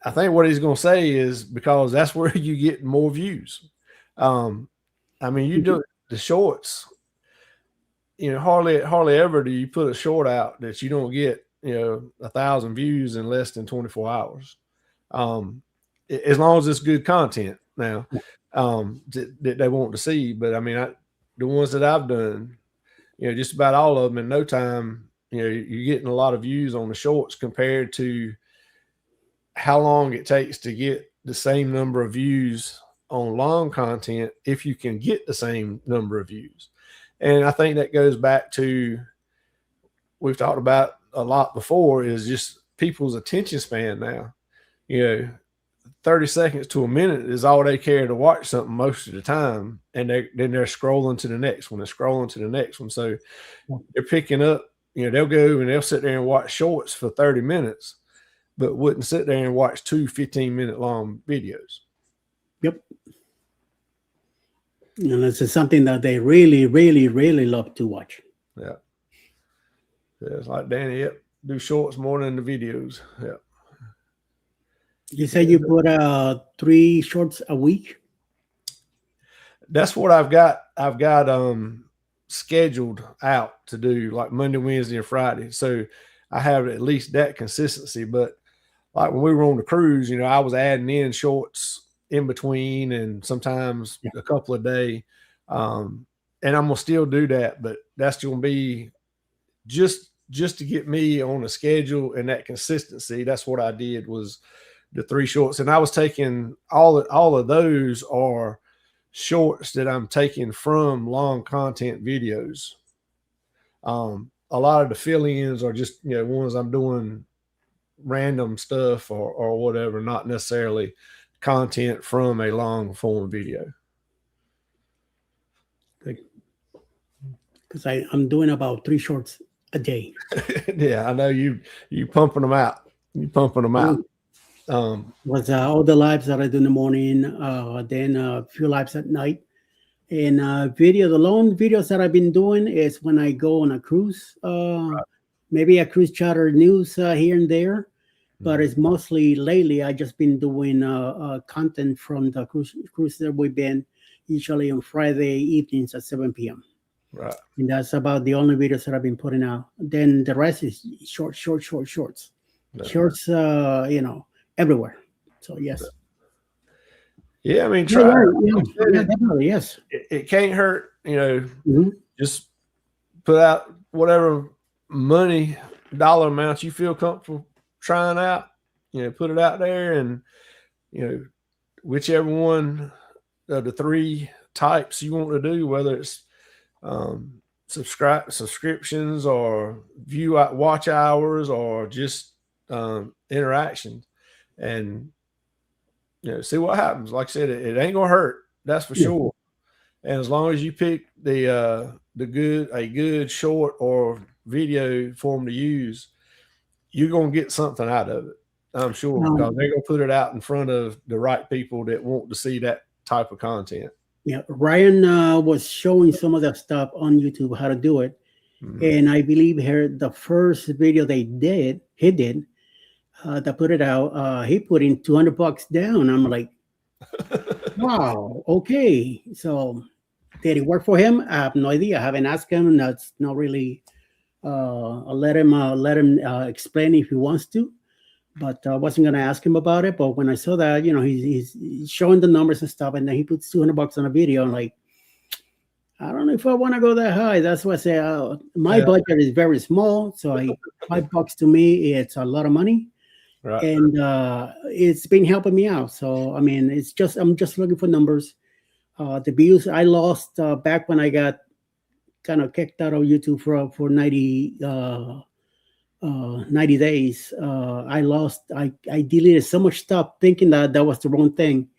I think what he's going to say is because that's where you get more views. I mean, you do the shorts, hardly ever do you put a short out that you don't get, 1,000 views in less than 24 hours. As long as it's good content now, that they want to see. But I mean, the ones that I've done, just about all of them in no time, you're getting a lot of views on the shorts compared to how long it takes to get the same number of views on long content if you can get the same number of views. And I think that goes back to, we've talked about a lot before, is just people's attention span now. 30 seconds to a minute is all they care to watch something most of the time. And then they're scrolling to the next one. They're scrolling to the next one. So they're picking up, they'll go and they'll sit there and watch shorts for 30 minutes, but wouldn't sit there and watch 2 15-minute long videos. Yep. And this is something that they really, really, really love to watch. Yeah. It's like Danny, yep, do shorts more than the videos. Yep. You said you put 3 shorts a week? That's what I've got. I've got scheduled out to do, like Monday, Wednesday, and Friday. So I have at least that consistency. But like when we were on the cruise, I was adding in shorts in between and sometimes a couple a day. And I'm going to still do that, but that's going to be just to get me on a schedule and that consistency. That's what I did, was the 3 shorts. And I was taking all of those are shorts that I'm taking from long content videos. A lot of the fill-ins are just, ones I'm doing random stuff or whatever, not necessarily content from a long form video. Because I'm doing about 3 shorts a day. Yeah, I know you pumping them out. You pumping them out. Was all the lives that I do in the morning, then a few lives at night. And the long videos that I've been doing is when I go on a cruise, maybe a cruise charter news here and there, but it's mostly lately I just been doing content from the cruise that we've been, usually on Friday evenings at 7 p.m. Right. And that's about the only videos that I've been putting out. Then the rest is shorts. Shorts, everywhere. So yes. Yeah, I mean, Yeah, try. yeah, definitely, yes. It can't hurt, Mhm. just put out whatever dollar amounts you feel comfortable trying out, put it out there, and, whichever one of the three types you want to do, whether it's subscriptions or watch hours or just interactions, and see what happens. Like I said, it ain't gonna hurt, that's for sure. And as long as you pick a good short or video form to use, you're gonna get something out of it, I'm sure, because they're gonna put it out in front of the right people that want to see that type of content. Yeah, Ryan was showing some of that stuff on YouTube, how to do it. And I believe here the first video he did, that put it out, he put in $200 down. I'm like, wow, okay. So did it work for him? I have no idea. I haven't asked him. That's not really. I'll let him explain if he wants to. But I wasn't going to ask him about it. But when I saw that, he's showing the numbers and stuff, and then he puts $200 on a video. I'm like, I don't know if I want to go that high. That's why I say my budget is very small. So $5 to me, it's a lot of money. Right. And it's been helping me out. So, I mean, I'm just looking for numbers. The views I lost back when I got kind of kicked out of YouTube for 90 days. I deleted so much stuff thinking that was the wrong thing.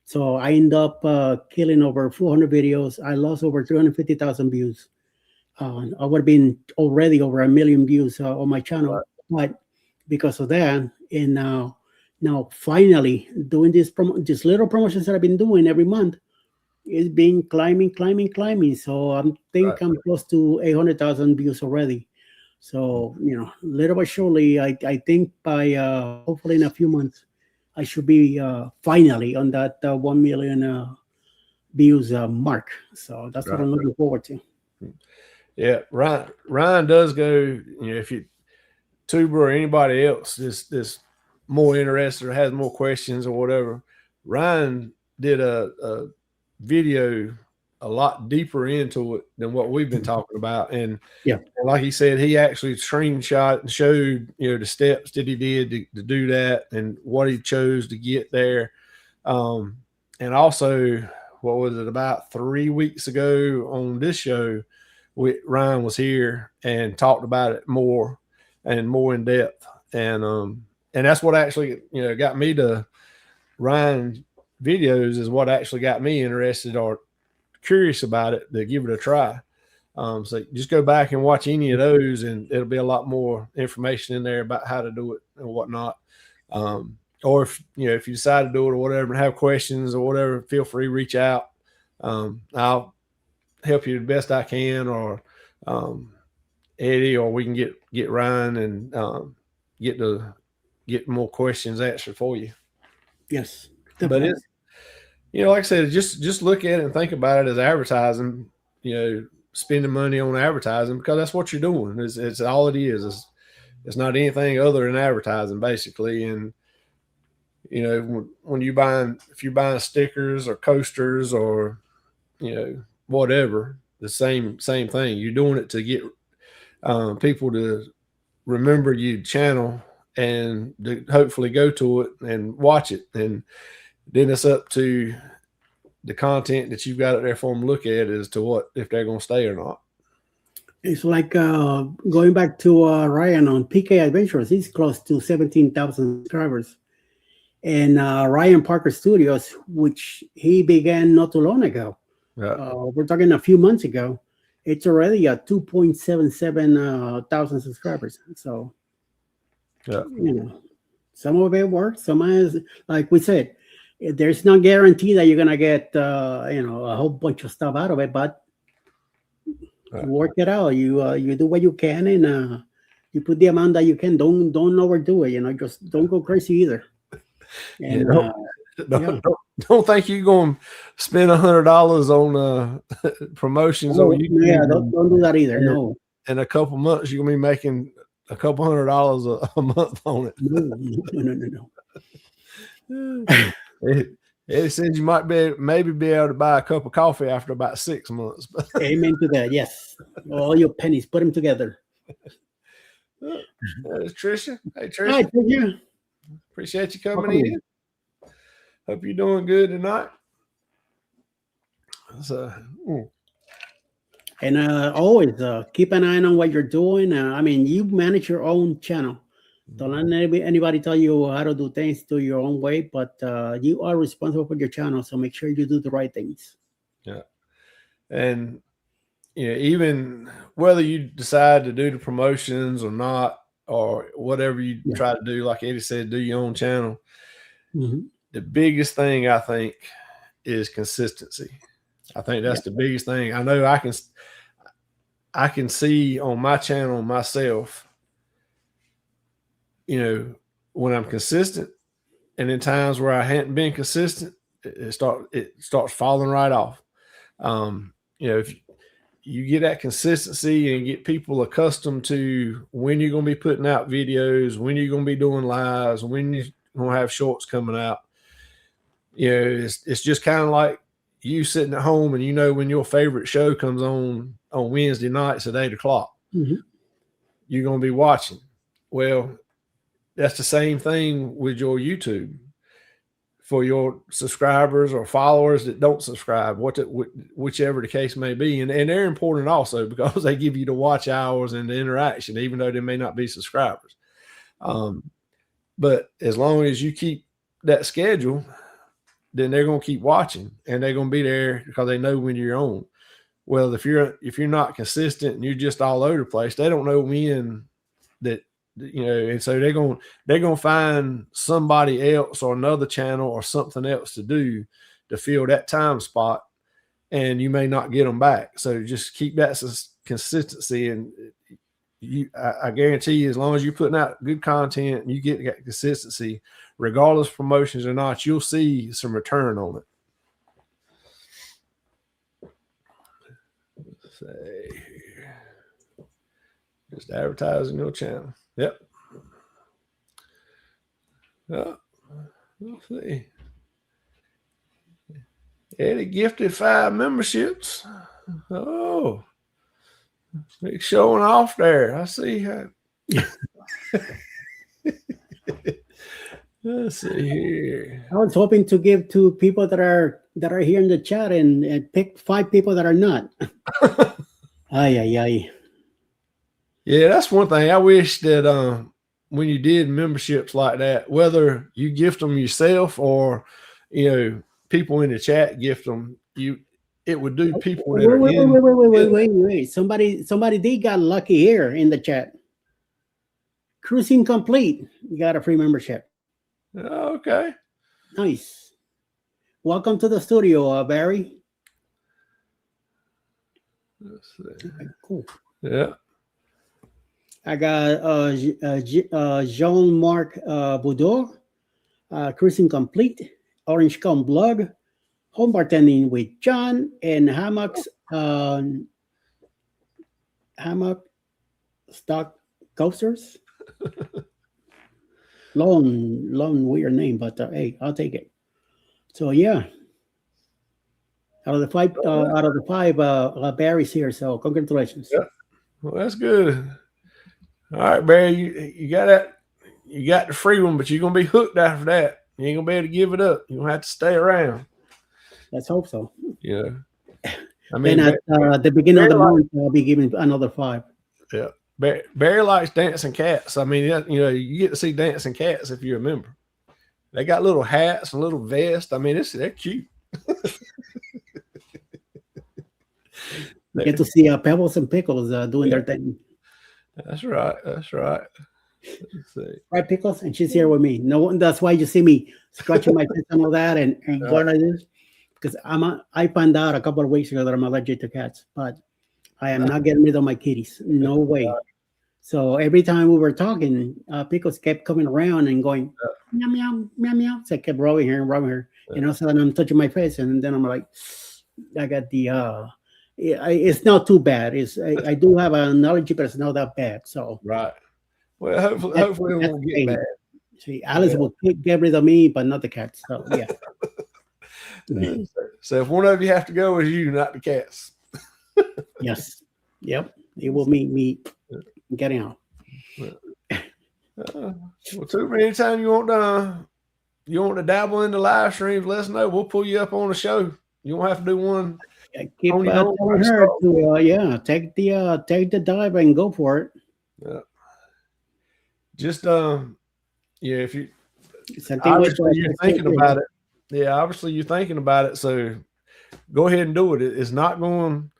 So I end up killing over 400 videos. I lost over 350,000 views. I would have been already over 1 million views on my channel. Right. But because of that, and now finally doing these little promotions that I've been doing every month, it's been climbing. So I'm close to 800,000 views already. So, little by surely, I think by hopefully in a few months, I should be finally on that 1 million views mark. So that's what I'm looking forward to. Yeah, Ryan does go, if you tuber or anybody else this more interested or has more questions or whatever, Ryan did a video a lot deeper into it than what we've been talking about. And like he said, he actually screenshot and showed, the steps that he did to do that and what he chose to get there. And also, what was it, about 3 weeks ago on this show, Ryan was here and talked about it more and more in depth. And that's what actually, got me to Ryan videos, is what actually got me interested or curious about it to give it a try. So just go back and watch any of those, and it'll be a lot more information in there about how to do it and whatnot. Or if you decide to do it or whatever and have questions or whatever, feel free to reach out. I'll help you the best I can, or Eddie, or we can get Ryan and get more questions answered for you. Yes, definitely. But it's, like I said, just look at it and think about it as advertising. Spending money on advertising, because that's what you're doing. It's all it is. It's not anything other than advertising, basically. And when if you're buying stickers or coasters or whatever, the same thing. You're doing it to get people to remember your channel and to hopefully go to it and watch it. And then it's up to the content that you've got up there for them to look at as to if they're going to stay or not. It's like going back to Ryan on PK Adventures. He's close to 17,000 subscribers. And Ryan Parker Studios, which he began not too long ago. Yeah. We're talking a few months ago. it's already at 2.77 thousand subscribers. So, Yeah. you know, some of it works. Some is, like we said, there's no guarantee that you're gonna get a whole bunch of stuff out of it, but Right. you work it out. You do what you can, and you put the amount that you can. Don't overdo it. Just don't go crazy either. And Yeah, don't think you're going to spend $100 on promotions on YouTube. yeah, don't do that either. No, In a couple months, you're going to be making a couple $100 a month on it. no. It says you might maybe be able to buy a cup of coffee after about 6 months. Amen to that. Yes, all your pennies, put them together. Tricia, hey Hi, Tricia, Tricia. appreciate you coming Welcome. in. Hope you're doing good tonight. So, And always keep an eye on what you're doing. I mean, you manage your own channel. Don't let anybody tell you how to do things, do your own way, but you are responsible for your channel. So make sure you do the right things. yeah. And, even whether you decide to do the promotions or not, or whatever you try to do, like Eddie said, do your own channel. Mm-hmm. The biggest thing I think is consistency. I think that's the biggest thing. I know I can see on my channel myself, when I'm consistent, and in times where I hadn't been consistent, it starts falling right off. If you get that consistency and get people accustomed to when you're going to be putting out videos, when you're going to be doing lives, when you're going to have shorts coming out, it's just kind of like you sitting at home and when your favorite show comes on Wednesday nights at 8:00, you're going to be watching. Well, that's the same thing with your YouTube. For your subscribers or followers that don't subscribe, whichever the case may be. And they're important also because they give you the watch hours and the interaction, even though they may not be subscribers. But as long as you keep that schedule, then they're going to keep watching and they're going to be there because they know when you're on. Well, if you're not consistent and you're just all over the place, they don't know when that, and so they're going to find somebody else or another channel or something else to do to fill that time spot, and you may not get them back. So just keep that consistency, and I guarantee you, as long as you're putting out good content and you get that consistency, regardless of promotions or not, you'll see some return on it. Let's say just advertising your channel. Yep. Let's see. Eddie gifted 5 memberships. Oh, he's showing off there. I see how. Let's see here. I was hoping to give to people that are here in the chat and pick 5 people that are not. Ay. Yeah, that's one thing. I wish that when you did memberships like that, whether you gift them yourself or people in the chat gift them, it would do people that Wait. Somebody did got lucky here in the chat. Cruising Complete. You got a free membership. Okay. Nice. Welcome to the studio, Barry. Let's see. Okay, cool. Yeah. I got Jean-Marc Boudreau, Cruising Complete, Orange Come Blog, Home Bartending with John, and Hammock Stock Coasters. long weird name, but hey, I'll take it. So yeah, out of the 5 Barry's here. So congratulations. Yeah. Well, that's good. All right, Barry, you got that. You got the free one, but you're gonna be hooked after that. You ain't gonna be able to give it up. You're gonna have to stay around. Let's hope so. Yeah. I mean, And at the beginning of the month, I'll be giving another 5. Yeah. Barry likes dancing cats. I mean, you get to see dancing cats if you're a member. They got little hats and little vests. I mean, they're cute. You get to see Pebbles and Pickles doing their thing. That's right. That's right. Let's see. Right, Pickles? And she's here with me. No, that's why you see me scratching my face and all that and going like this. Because I found out a couple of weeks ago that I'm allergic to cats, but I am not getting rid of my kitties. No way. So every time we were talking, Pickles kept coming around and going, meow, meow, meow, meow. So I kept rubbing her and rubbing her. You know, so then I'm touching my face, and then I'm like, I got the, it's not too bad. I do have an allergy, but it's not that bad. So, right. Well, hopefully it won't get bad. See, Alice will get rid of me, but not the cats. So, yeah. So if one of you have to go, it's you, not the cats. Yes. Yep. It will meet me getting out. Well, too anytime you want to dabble in the live streams, let us know. We'll pull you up on the show. You won't have to do one. I keep telling her to take the dive and go for it. Yeah. Just if you obviously you're thinking about it. Yeah, obviously you're thinking about it. So go ahead and do it. It's not going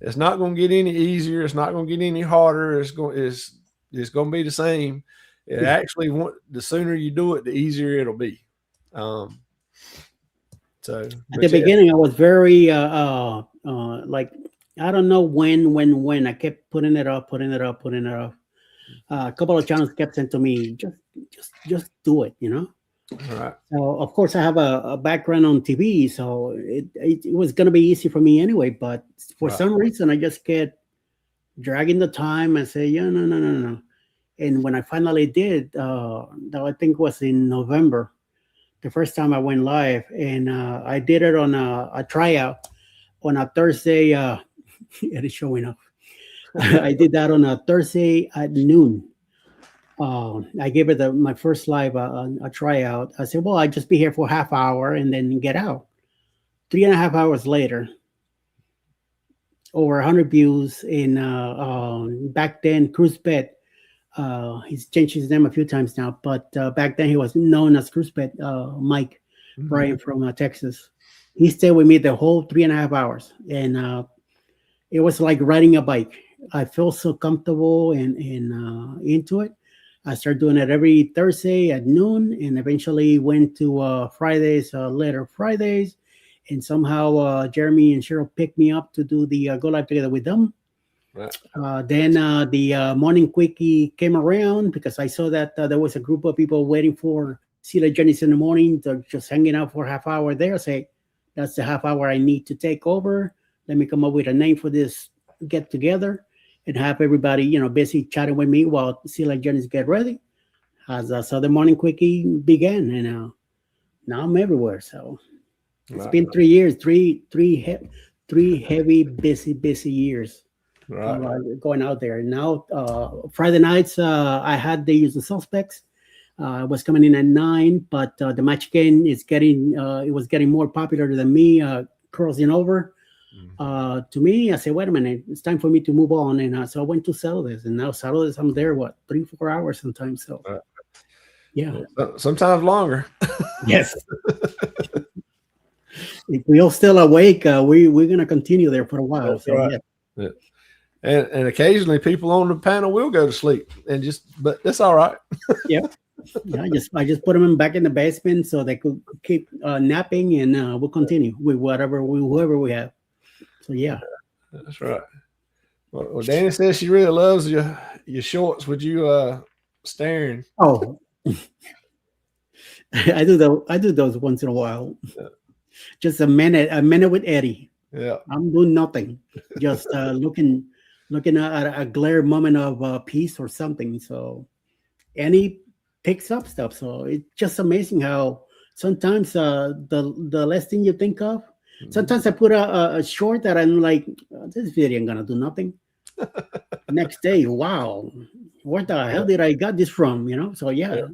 to get any easier. It's not going to get any harder. It's going to be the same. It actually, the sooner you do it, the easier it'll be. So at the beginning, I was very like, I don't know when I kept putting it off. A couple of channels kept saying to me, just do it, you know. All right. So of course I have a background on TV, so it was gonna be easy for me anyway. But for some reason, I just kept dragging the time and say, yeah, no. And when I finally did, I think it was in November, the first time I went live, and I did it on a tryout on a Thursday. It is showing up. I did that on a Thursday at noon. I gave it my first live a tryout. I said, well, I'd just be here for a half hour and then get out. 3.5 hours later, over 100 views in back then, Cruz Bet. He's changed his name a few times now, but back then he was known as Cruz Bet, Mike Brian from Texas. He stayed with me the whole 3.5 hours, and it was like riding a bike. I felt so comfortable and into it. I started doing it every Thursday at noon, and eventually went to Fridays, later Fridays. And somehow Jeremy and Cheryl picked me up to do the Go Live together with them. Right. Then the morning quickie came around because I saw that there was a group of people waiting for Sheila Jennings in the morning. They're just hanging out for a half hour there. Say, that's the half hour I need to take over. Let me come up with a name for this get together and have everybody, busy chatting with me while Sheila Jennings get ready. So the morning quickie began, and now I'm everywhere. So it's been 3 years, three heavy, busy years. Going out there. Now, Friday nights, I had the Usual Suspects. I was coming in at 9, but the match game is it was getting more popular than me crossing over. To me, I said, wait a minute, it's time for me to move on. And so I went to Saturdays, and now Saturdays I'm there, 3-4 hours sometimes. So, yeah. Sometimes longer. Yes. If we're all still awake, we're going to continue there for a while. That's right. Yeah. And occasionally people on the panel will go to sleep but that's all right. Yeah. I just put them back in the basement so they could keep napping, and we'll continue with whoever we have. So yeah. That's right. Well, Danny says she really loves your shorts with you staring. Oh. I do those once in a while. Yeah. Just a minute with Eddie. Yeah. I'm doing nothing. Just looking at a glare moment of peace or something. So, and he picks up stuff. So it's just amazing how sometimes the less thing you think of. Sometimes I put a short that I'm like, this video ain't gonna do nothing. Next day, wow, where the hell did I got this from? So yeah.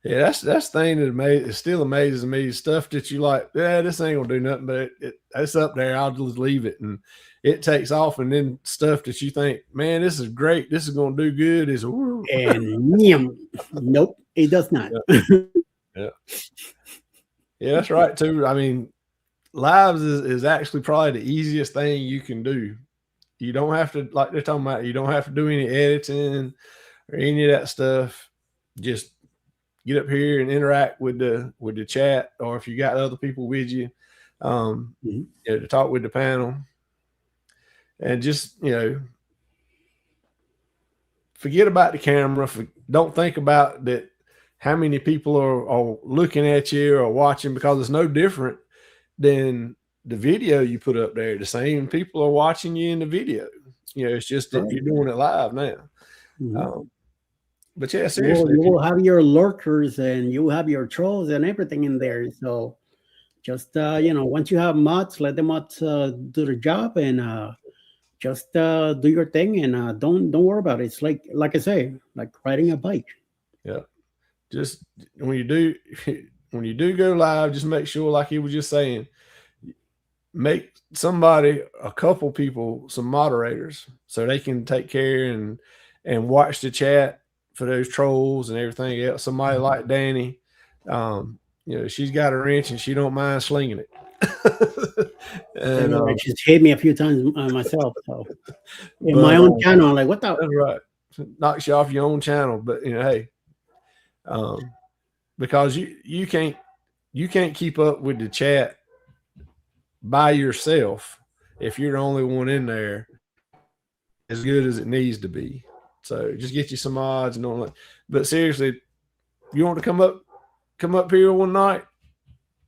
Yeah, that's the thing that still amazes me. Stuff that you like, this ain't gonna do nothing, but it's up there. I'll just leave it, and it takes off. And then stuff that you think, man, this is great, this is gonna do good, is and nope, it does not. Yeah, that's right too. I mean, lives is actually probably the easiest thing you can do. You don't have to, like they're talking about, you don't have to do any editing or any of that stuff. Just get up here and interact with the chat, or if you got other people with you, you know, to talk with the panel, and just, you know, forget about the camera. Don't think about that. How many people are looking at you or watching, because it's no different than the video you put up there. The same people are watching you in the video. You know, it's just that you're doing it live now. But yeah, seriously, you will have your lurkers and you have your trolls and everything in there. So just you know, once you have mods, let the mods do their job, and just do your thing, and don't worry about it. It's like I say, like riding a bike. Yeah. Just when you do go live, just make sure, like he was just saying, make a couple people some moderators so they can take care and watch the chat for those trolls and everything else. Somebody like Danny, you know, she's got a wrench and she don't mind slinging it. And she's hit me a few times myself. So in my own channel, I'm like, what the? That's right. Knocks you off your own channel, but you know, hey, because you can't keep up with the chat by yourself if you're the only one in there as good as it needs to be. So just get you some odds and all that. But seriously, you want to come up here one night,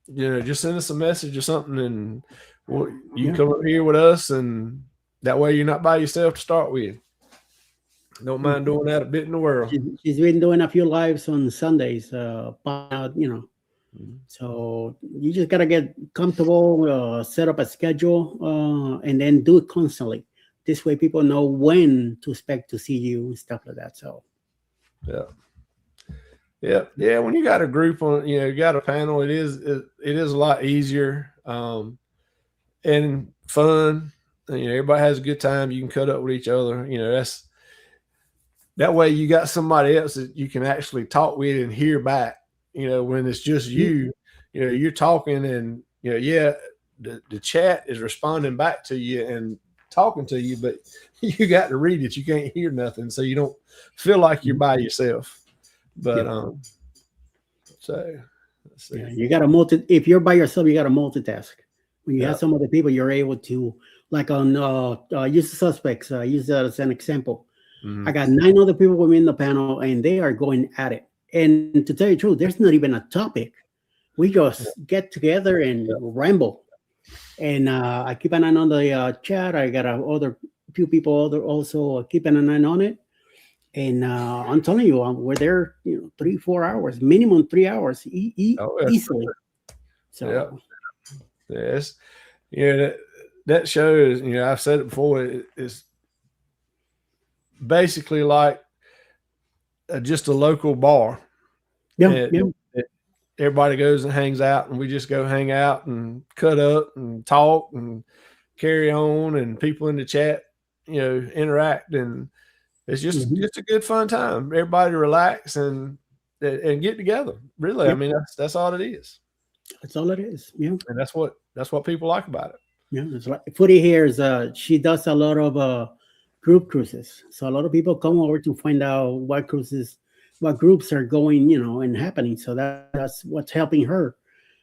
you know, just send us a message or something, and you can come up here with us, and that way you're not by yourself to start with. Don't mind doing that a bit in the world. She's been doing a few lives on Sundays, you know. So you just gotta get comfortable, set up a schedule, and then do it constantly. This way, people know when to expect to see you and stuff like that. So, yeah. When you got a group on, you know, you got a panel, it is a lot easier and fun. You know, everybody has a good time. You can cut up with each other. You know, that way you got somebody else that you can actually talk with and hear back. You know, when it's just you, you know, you're talking, and you know, the chat is responding back to you and talking to you, but you got to read it. You can't hear nothing, so you don't feel like you're by yourself. But so let's see. You got to if you're by yourself, you got to multitask. When you have some other people, you're able to, like on use the suspects. Use that as an example. I got 9 other people within the panel, and they are going at it. And to tell you the truth, there's not even a topic. We just get together and ramble. And I keep an eye on the chat. I got few people also keeping an eye on it. And I'm telling you, we're there, you know, 3-4 hours, minimum 3 hours, easily. So yes, yeah, that show is, you know, I've said it before, it's basically like just a local bar. Everybody goes and hangs out, and we just go hang out and cut up and talk and carry on, and people in the chat, you know, interact, and it's just a good fun time. Everybody relax and get together. Really, I mean, that's all it is. That's all it is. Yeah, and that's what people like about it. Yeah, it's like Footy here is she does a lot of group cruises, so a lot of people come over to find out what groups are going, you know, and happening. So that's what's helping her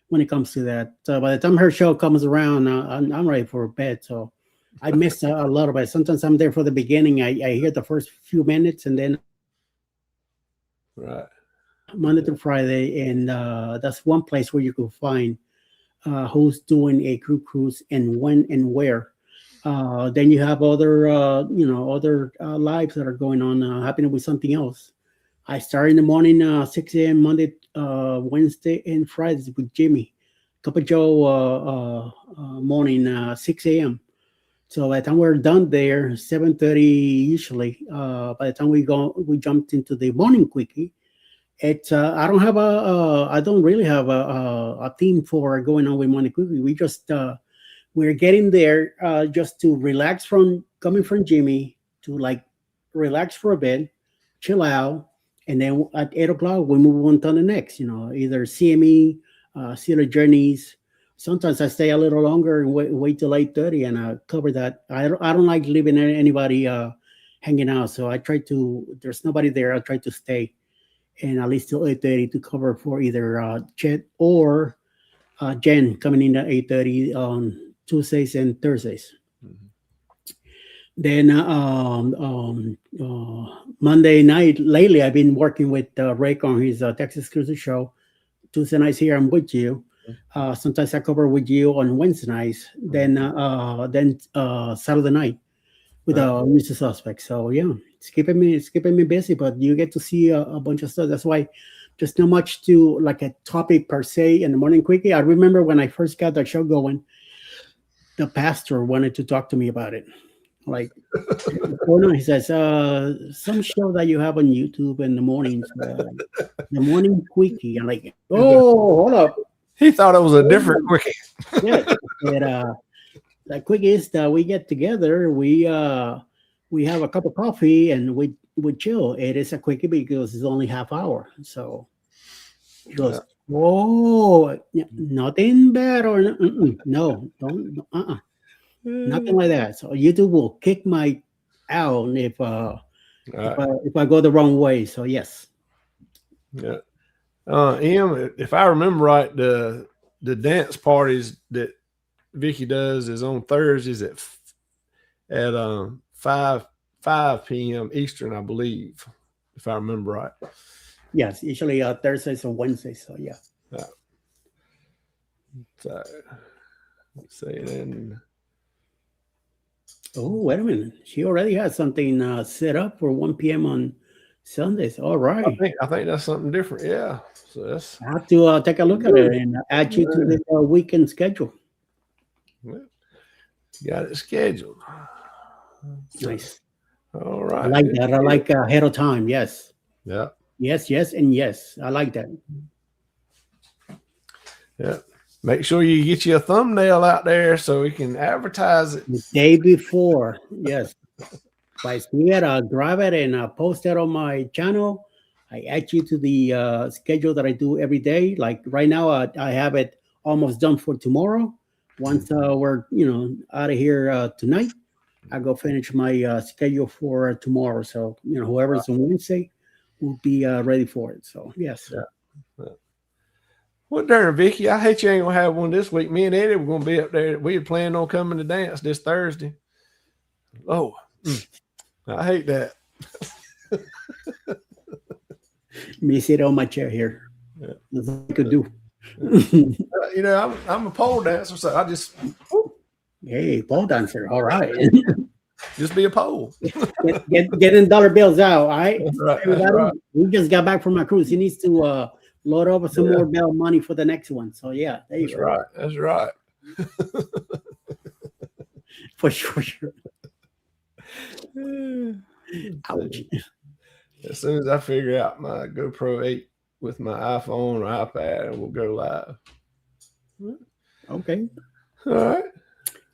when it comes to that. By the time her show comes around, I'm ready for bed. So I missed a lot of it. Sometimes I'm there for the beginning. I hear the first few minutes, and then Monday through Friday, and that's one place where you can find who's doing a group cruise and when and where. Then you have other lives that are going on, happening with something else. I start in the morning, 6 a.m. Monday, Wednesday, and Fridays with Jimmy. Cup of Joe morning, 6 a.m. So by the time we're done there, 7:30 usually. By the time we jumped into the morning quickie. It's I don't really have a theme for going on with morning quickie. We just we're getting there just to relax from coming from Jimmy, to like relax for a bit, chill out. And then at 8 o'clock, we move on to the next, you know, either CME, Sealer Journeys, sometimes I stay a little longer and wait till 8:30 and cover that. I don't like leaving anybody hanging out, so I try to. There's nobody there. I try to stay and at least till 8:30 to cover for either Chet or Jen coming in at 8:30 on Tuesdays and Thursdays. Then Monday night, lately, I've been working with Rick on his Texas Cruiser show. Tuesday nights here, I'm with you. Sometimes I cover with you on Wednesday nights. Then Saturday night with Mr. Suspect. So yeah, it's keeping me busy. But you get to see a bunch of stuff. That's why there's not much to like a topic per se in the morning quickie. I remember when I first got that show going, the pastor wanted to talk to me about it. Like, oh no, he says, some show that you have on YouTube in the mornings, the morning quickie. I'm like, oh, hold up. He thought it was a different quickie. Yeah, the quickie is that we get together, we have a cup of coffee and we chill. It is a quickie because it's only half hour. So he goes, oh, nothing bad or no, don't, nothing like that. So YouTube will kick my out if I go the wrong way. So yes. Yeah. Em, if I remember right, the dance parties that Vicky does is on Thursdays at 5 p.m. Eastern, I believe, if I remember right. Yes, usually Thursdays and Wednesdays. So yeah. So let's see then. Oh, wait a minute. She already has something set up for 1 p.m. on Sundays. All right. I think that's something different. Yeah. So that's. I have to take a look at it and add you to the weekend schedule. Got it scheduled. Nice. All right. I like that. I like ahead of time. Yes. Yeah. Yes, and yes. I like that. Yeah. Make sure you get you a thumbnail out there so we can advertise it. The day before. Yes. If I see it, I'll grab it and post it on my channel. I add you to the schedule that I do every day. Like right now, I have it almost done for tomorrow. Once we're out of here tonight, I go finish my schedule for tomorrow. So whoever's on Wednesday will be ready for it. So yes. Yeah. Well, darn, Vicky, I hate you ain't gonna have one this week. Me and Eddie were gonna be up there. We had planned on coming to dance this Thursday. Oh, I hate that. Me sit on my chair here. Yeah. That's all I could do. I'm a pole dancer, so I just Hey, pole dancer. All right. just be a pole. Getting dollar bills out. All right. Right, Everybody, right. we just got back from our cruise. He needs to load up some more bail money for the next one. So yeah, there you That's go. right. That's right. For sure. Ouch. As soon as I figure out my GoPro 8 with my iPhone or iPad, we'll go live. Okay. All right.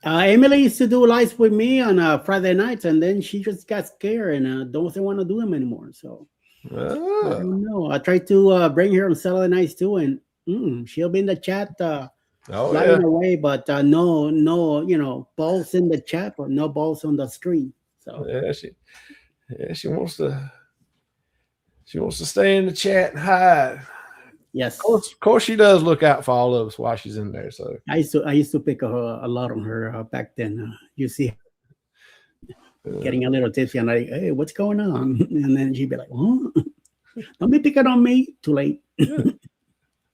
Emily used to do lives with me on Friday nights, and then she just got scared and doesn't want to do them anymore. So I don't know. I tried to bring her on Saturday nights too, and she'll be in the chat flying away, but no, balls in the chat or no balls on the screen. So she wants to stay in the chat and hide. yes, Of course, she does look out for all of us while she's in there. So I used to pick a lot on her back then. You see, getting a little tipsy and like, hey, what's going on? And then she'd be like, oh, don't be picking on me. Too late. let's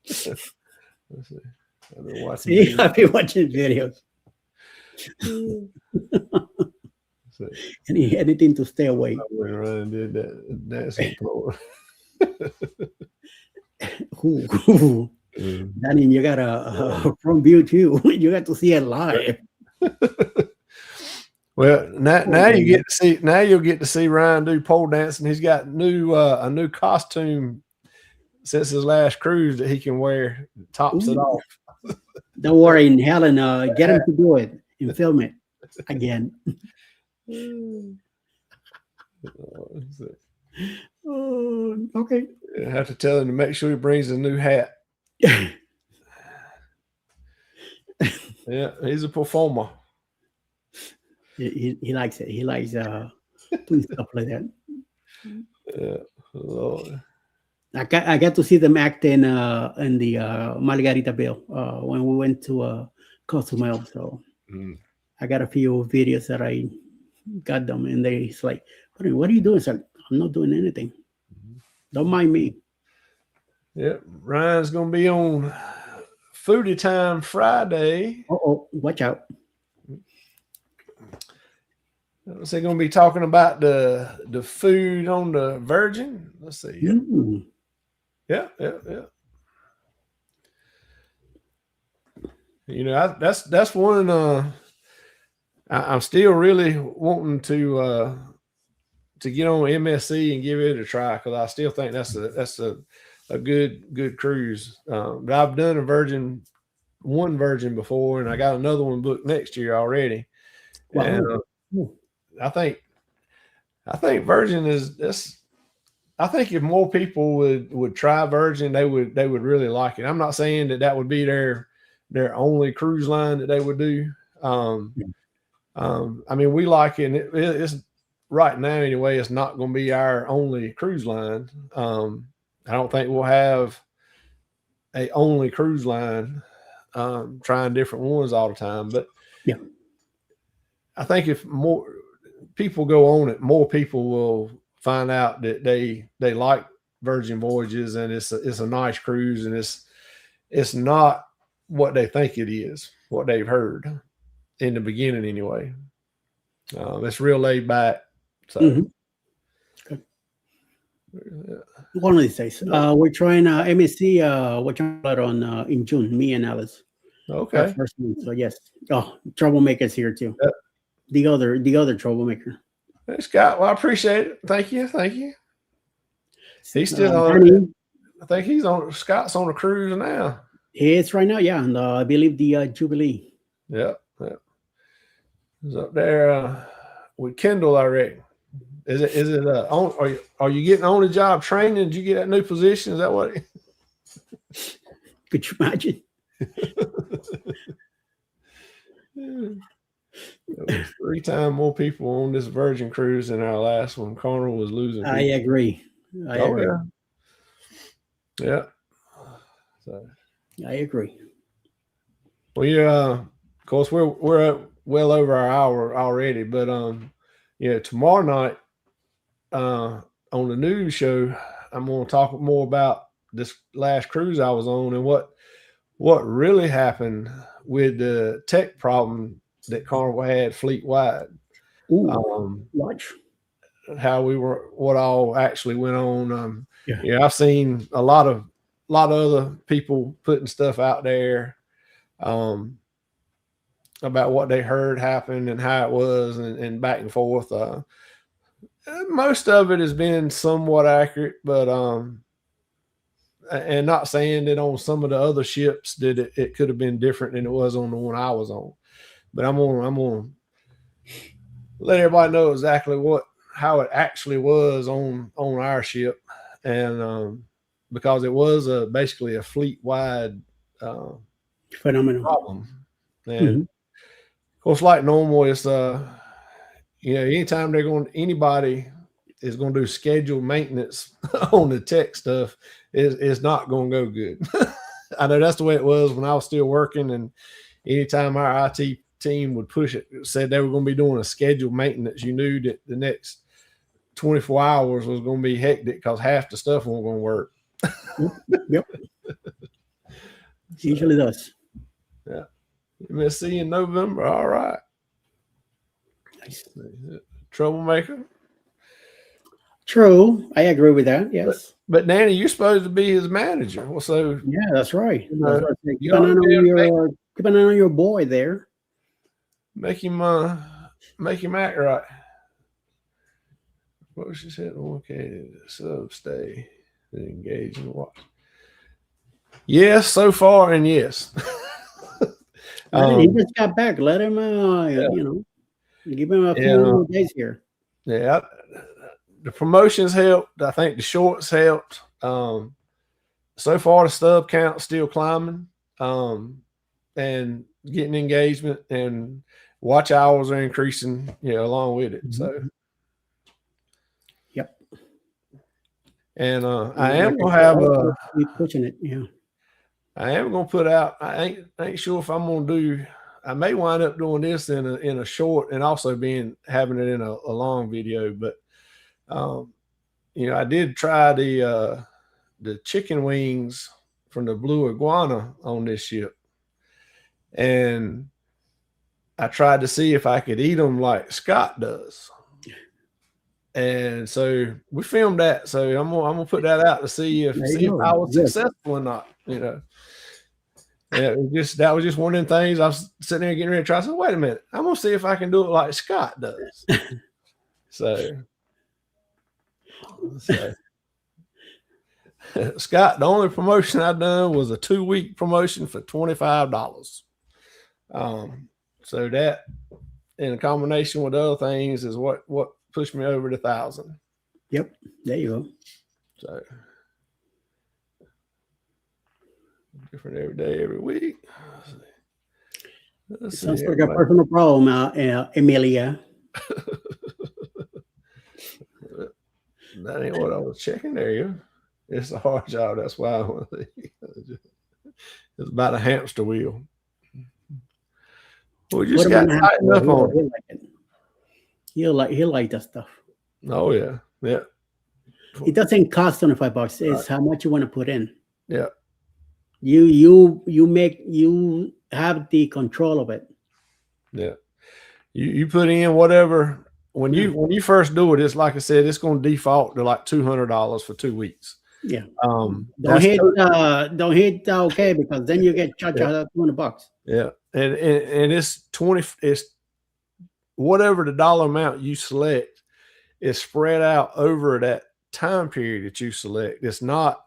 see. I've been watching. See, I've been watching videos. Anything to stay away. I went around and did that dancing floor. Danny, you got a front view too. You got to see it live. Well, now you get to see. Now you'll get to see Ryan do pole dancing. He's got a new costume since his last cruise that he can wear. Tops it off. Don't worry, Helen. Get him to do it and film it again. Okay. I have to tell him to make sure he brings a new hat. Yeah, he's a performer. He likes it. He likes doing stuff like that. Yeah, Lord. I got to see them act in the Margarita Bill when we went to Cozumel. So I got a few videos that I got them, and it's like, what are you doing? It's like, I'm not doing anything. Don't mind me. Yeah, Ryan's gonna be on Foodie Time Friday. Oh, watch out. Is he gonna be talking about the food on the Virgin? Let's see. Yeah. Mm. Yeah. You know, that's one. I'm still really wanting to get on MSC and give it a try, because I still think that's a good cruise. But I've done one Virgin before, and I got another one booked next year already. Wow. And I think Virgin is this. I think if more people would try Virgin, they would really like it. I'm not saying that would be their only cruise line that they would do. I mean, we like it. And it's right now anyway. It's not going to be our only cruise line. I don't think we'll have a only cruise line trying different ones all the time. But yeah, I think if more people go on it, more people will find out that they like Virgin Voyages, and it's a nice cruise, and it's not what they think it is, what they've heard in the beginning anyway. It's real laid back. So one of these days, we're trying MSC. We're trying that on in June. Me and Alice. Okay. First one, so yes. Oh, Troublemaker's here too. Yep. The other troublemaker. Hey, Scott, well, I appreciate it. Thank you. He's still on. I think Scott's on a cruise now. It's right now, yeah, and I believe the Jubilee. Yep. He's up there with Kendall, I reckon. Is it are you getting on the job training? Did you get that new position? Is that what? Could you imagine? There was 3 times more people on this Virgin cruise than our last one. Carnival was losing people. I agree. Yeah. So I agree. Well, yeah. Of course, we're well over our hour already, but tomorrow night on the news show, I'm going to talk more about this last cruise I was on and what really happened with the tech problem that Carnival had fleet wide. Watch what all actually went on. I've seen a lot of other people putting stuff out there about what they heard happen and how it was and back and forth. Most of it has been somewhat accurate, but and not saying that on some of the other ships that it could have been different than it was on the one I was on. But I'm gonna let everybody know exactly how it actually was on our ship, and because it was basically a fleet wide phenomenon problem, and of course, like normal, it's anytime anybody is going to do scheduled maintenance on the tech stuff, it's not going to go good. I know that's the way it was when I was still working, and anytime our IT team would push it, said they were going to be doing a scheduled maintenance, you knew that the next 24 hours was going to be hectic because half the stuff wasn't going to work. Yep. Usually does. Yeah. MSC in November. All right. Nice. Troublemaker. True. I agree with that. Yes. But Danny, you're supposed to be his manager. Well, so yeah, that's right. Keep an eye on your boy there. Make him act right. What was she said? Okay, stay engaged and watch. Yes, so far, and yes. He just got back. Let him, give him a few more days here. Yeah, the promotions helped. I think the shorts helped. So far, the stub count's still climbing. And getting engagement, and watch hours are increasing, along with it. So, Yep. and I am gonna have keep pushing it. Yeah. I am gonna put out. I ain't sure if I'm gonna do. I may wind up doing this in a short, and also having it in a long video. But I did try the chicken wings from the Blue Iguana on this ship, and I tried to see if I could eat them like Scott does. And so we filmed that. So I'm gonna put that out to see if I was successful or not. Yeah, that was just one of them things. I was sitting there getting ready to try. I said, wait a minute, I'm gonna see if I can do it like Scott does. so Scott, the only promotion I done was a 2-week promotion for $25. So that, in combination with other things, is what pushed me over to 1,000. Yep, there you go. So different every day, every week. Sounds like a personal problem, Emilia. That ain't what I was checking. There you go. It's a hard job. That's why I want to. It's about a hamster wheel. We just got to tighten up on it. He'll like that stuff. Oh yeah, yeah. It doesn't cost $25. It's how much you want to put in. Yeah. You have the control of it. Yeah. You put in whatever when you first do it. It's like I said, it's going to default to like $200 for 2 weeks. Yeah. Don't hit okay, because then you get charged $200. Yeah. And it's 20. It's whatever the dollar amount you select is spread out over that time period that you select. It's not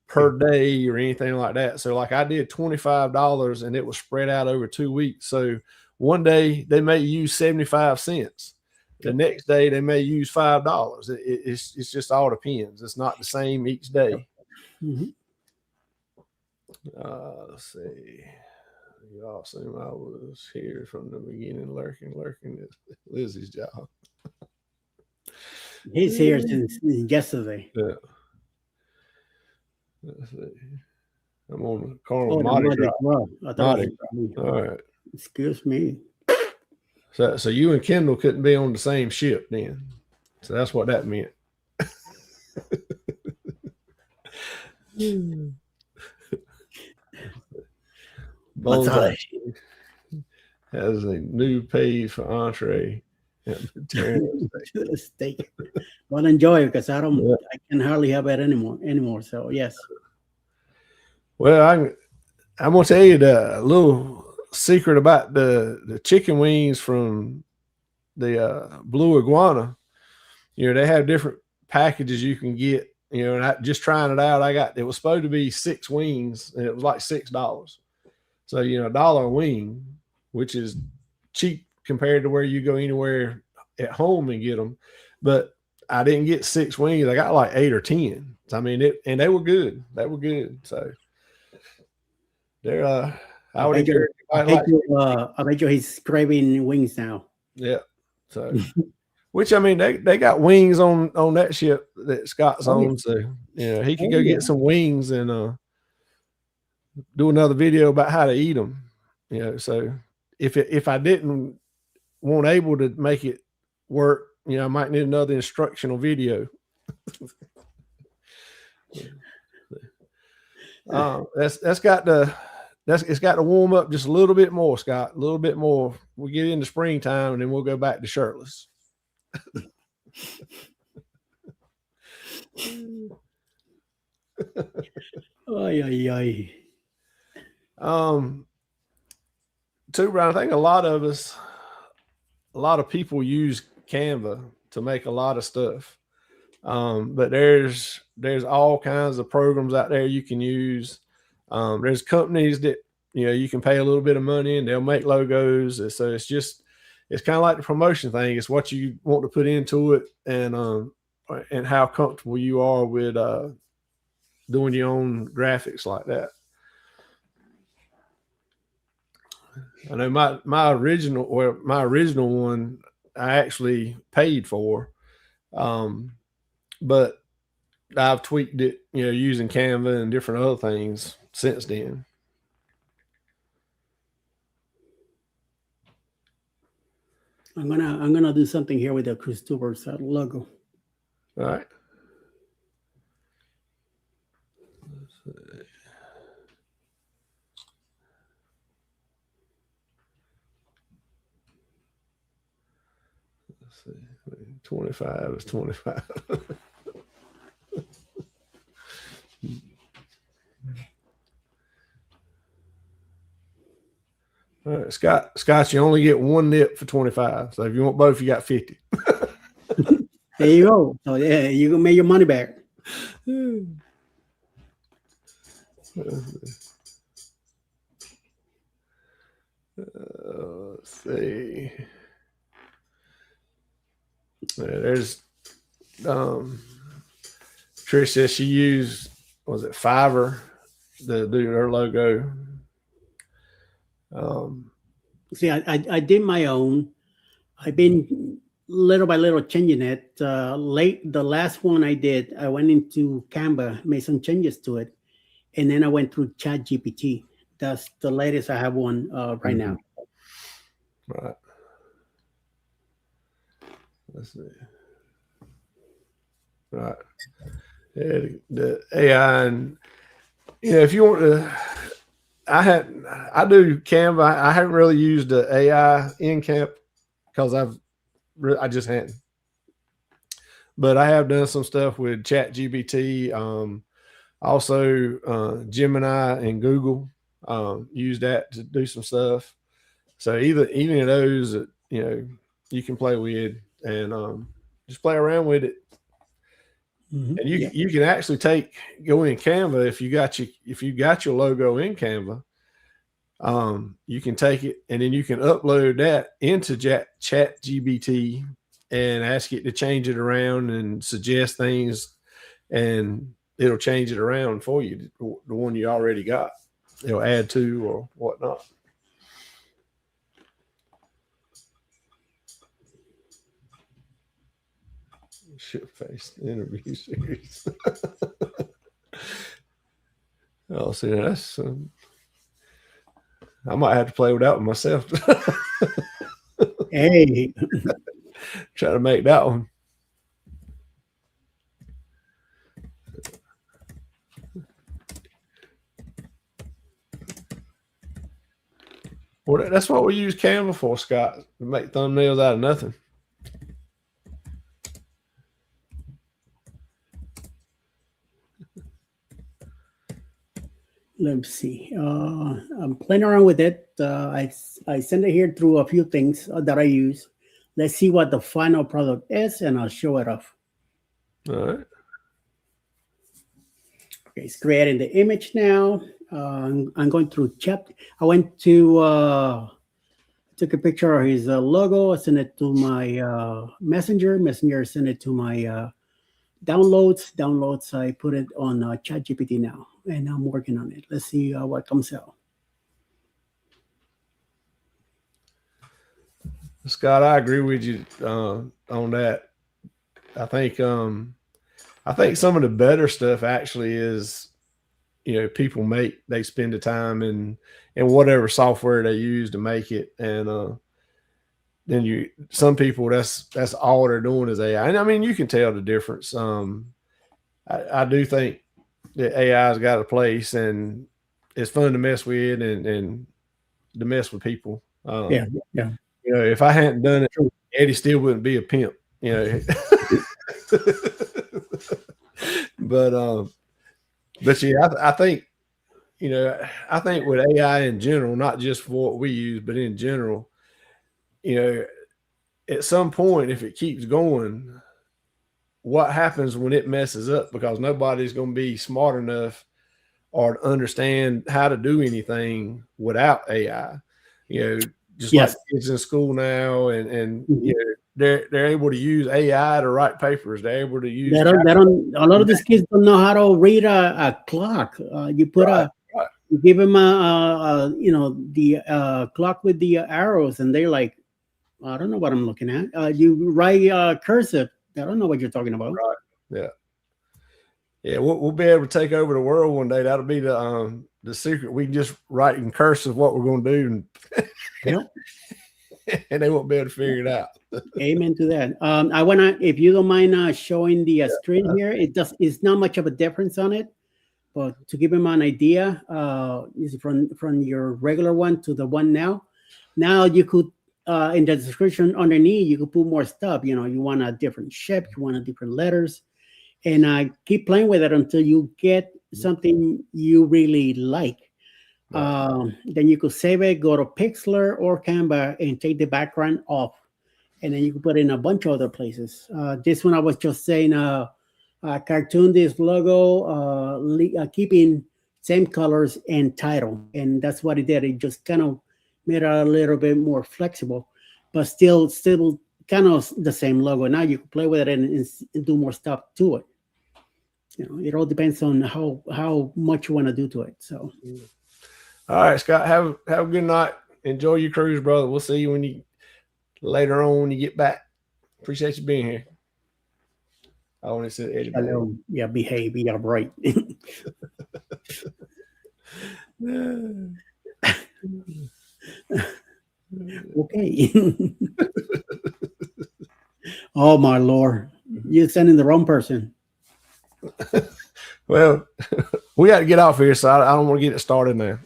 per day or anything like that. So like I did $25 and it was spread out over 2 weeks. So one day they may use 75 cents. The next day they may use $5. It's just all depends. It's not the same each day. Mm-hmm. Let's see. Y'all assume I was here from the beginning, lurking is Lizzie's job. He's here since yesterday. Yeah. Let's see. I'm on the Carnival Mardi Gras. All right. Excuse me. So you and Kendall couldn't be on the same ship then. So that's what that meant. Bullseye has a new page for entree. Steak. Well, enjoy it, because I can hardly have it anymore. So yes. Well, I'm gonna tell you the little secret about the chicken wings from the Blue Iguana. They have different packages you can get. And I just trying it out. It was supposed to be 6 wings, and it was like $6. So $1 a wing, which is cheap compared to where you go anywhere at home and get them. But I didn't get 6 wings. I got like 8 or 10. I mean, and they were good. They were good. So they're I would encourage I bet you he's craving wings now. Yeah. So which, I mean, they got wings on that ship that Scott's on. So he can go get some wings and do another video about how to eat them. So if I didn't want able to make it work, I might need another instructional video. It's got to warm up just a little bit more, Scott. A little bit more. We get into springtime and then we'll go back to shirtless. Ay. Too, Brian, I think a lot of people use Canva to make a lot of stuff. But there's all kinds of programs out there you can use. There's companies that, you can pay a little bit of money and they'll make logos. So it's kind of like the promotion thing. It's what you want to put into it and how comfortable you are with doing your own graphics like that. I know my original one I actually paid for, but I've tweaked it, using Canva and different other things since then. I'm gonna do something here with the Cruise Tours logo. All right. Let's see. 25 is 25. All right, Scott, you only get one nip for 25. So if you want both, you got 50. There you go. So yeah, you can make your money back. Let's see. There's Trish says she used, was it Fiverr to do her logo? See, I did my own. I've been little by little changing it. The last one I did, I went into Canva, made some changes to it, and then I went through ChatGPT. That's the latest I have one right now. Right. Let's see. Right. Yeah, the AI, and if you want to, I do Canva. I haven't really used the AI in Canva because I just hadn't. But I have done some stuff with ChatGPT. Also, Gemini and Google use that to do some stuff. So any of those that you can play with and just play around with it. Mm-hmm. And you can actually go in Canva if you got your logo in Canva. You can take it and then you can upload that into ChatGPT and ask it to change it around and suggest things, and it'll change it around for you, the one you already got. It'll add to or whatnot. Shit-faced interview series. Oh, see, that's I might have to play with that one myself. Hey, try to make that one. Well, that's what we use Canva for, Scott. To make thumbnails out of nothing. let's see. I'm playing around with it. I send it here through a few things that I use. Let's see what the final product is, and I'll show it off. All right. Okay, it's creating the image now. I'm going through chat. I went to took a picture of his logo. I sent it to my messenger. Messenger sent it to my downloads. I put it on ChatGPT now, and I'm working on it. Let's see what comes out. Scott, I agree with you on that. I think some of the better stuff actually is, people they spend the time in whatever software they use to make it, and then some people that's all they're doing is AI. And I mean, you can tell the difference. I do think that AI's got a place, and it's fun to mess with and to mess with people. Yeah. If I hadn't done it, Eddie still wouldn't be a pimp. But yeah, I think with AI in general, not just for what we use, but in general, at some point, if it keeps going, what happens when it messes up? Because nobody's going to be smart enough or understand how to do anything without AI. Just Yes. like kids in school now, and they're able to use AI to write papers. They're able to use. A lot of these kids don't know how to read a clock. You put You give them the clock with the arrows, and they're like, I don't know what I'm looking at. You write cursive. I don't know what you're talking about. Right. Yeah. Yeah, we'll be able to take over the world one day. That'll be the secret. We can just write in cursive what we're going to do, and, and they won't be able to figure it out. Amen to that. I wanna, if you don't mind, showing the screen here. It's not much of a difference on it, but to give them an idea, is from your regular one to the one now. Now you could, in the description underneath, you could put more stuff. You know, you want a different shape, you want a different letters. And keep playing with it until you get something you really like. Then you could save it, go to Pixlr or Canva, and take the background off. And then you can put it in a bunch of other places. This one I was just saying, cartoon this logo, keeping same colors and title. And that's what it did. It just kind of made it a little bit more flexible, but still kind of the same logo. Now you can play with it and do more stuff to it. You know, it all depends on how much you want to do to it. So, all right, Scott, have a good night. Enjoy your cruise, brother. We'll see you later on when you get back. Appreciate you being here. I only said Eddie. Hello. Yeah, behave. Be upright. Okay. Oh my Lord, you're sending the wrong person. Well, we got to get off here, so I don't want to get it started now.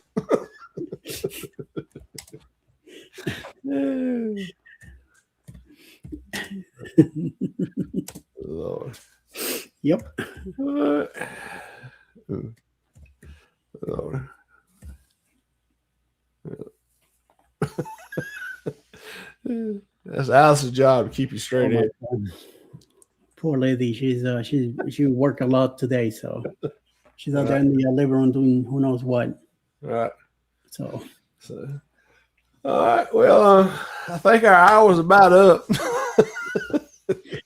Lord. Yep. Lord. That's Alice's job to keep you straight in. Poor lady, she worked a lot today, so she's out there in the living room doing who knows what. All right. So all right. Well, I think our hour's about up.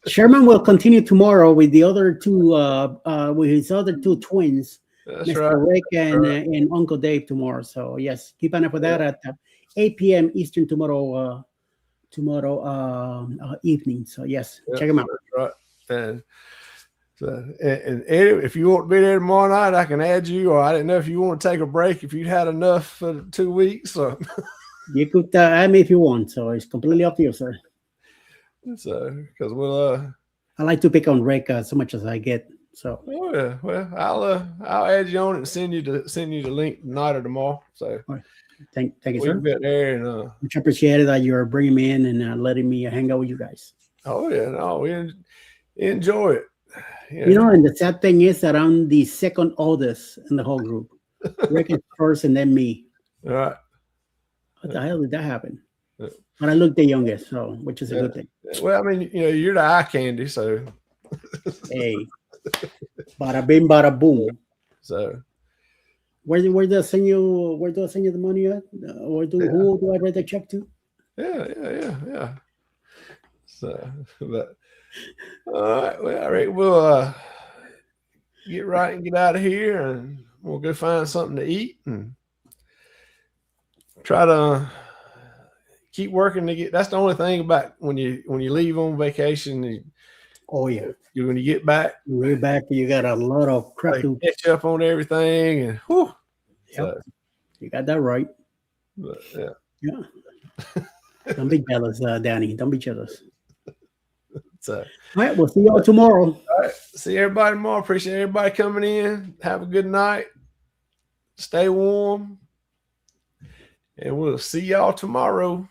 Sherman will continue tomorrow with the other two, with his other two twins, That's Mr. right. Rick and Uncle Dave tomorrow. So yes, keep an eye for that at 8 p.m. Eastern tomorrow evening. So yes, check them out. That's right. And Eddie, if you want to be there tomorrow night, I can add you. Or I didn't know if you want to take a break, if you'd had enough for 2 weeks. So you could add me if you want. So it's completely up to you, sir. So because we'll I like to pick on Rick so much as I get. So oh yeah, well I'll add you on it and send you the link tonight or tomorrow. So thank you, we'll sir. get there and Much appreciated that you're bringing me in and letting me hang out with you guys. oh yeah, no, we enjoy it. You know, and the sad thing is that I'm the second oldest in the whole group. Rick is first and then me. All right. What the hell did that happen? But I look the youngest, so which is a good thing. Well, I mean, you're the eye candy, so Hey, bada bing, bada boom. so Where do I send you the money at? Who do I write the check to? yeah. So, but all right, well, all right, we'll get right and get out of here, and we'll go find something to eat and try to keep working to get. That's the only thing about when you leave on vacation. Oh yeah, When you get back, way back, you got a lot of crap to catch up on everything, and whew, Yep. so, You got that right. but, yeah. Yeah. Don't be jealous, Danny. Don't be jealous. So, All right, we'll see y'all tomorrow. all right, see everybody tomorrow. Appreciate everybody coming in. Have a good night. Stay warm, and we'll see y'all tomorrow.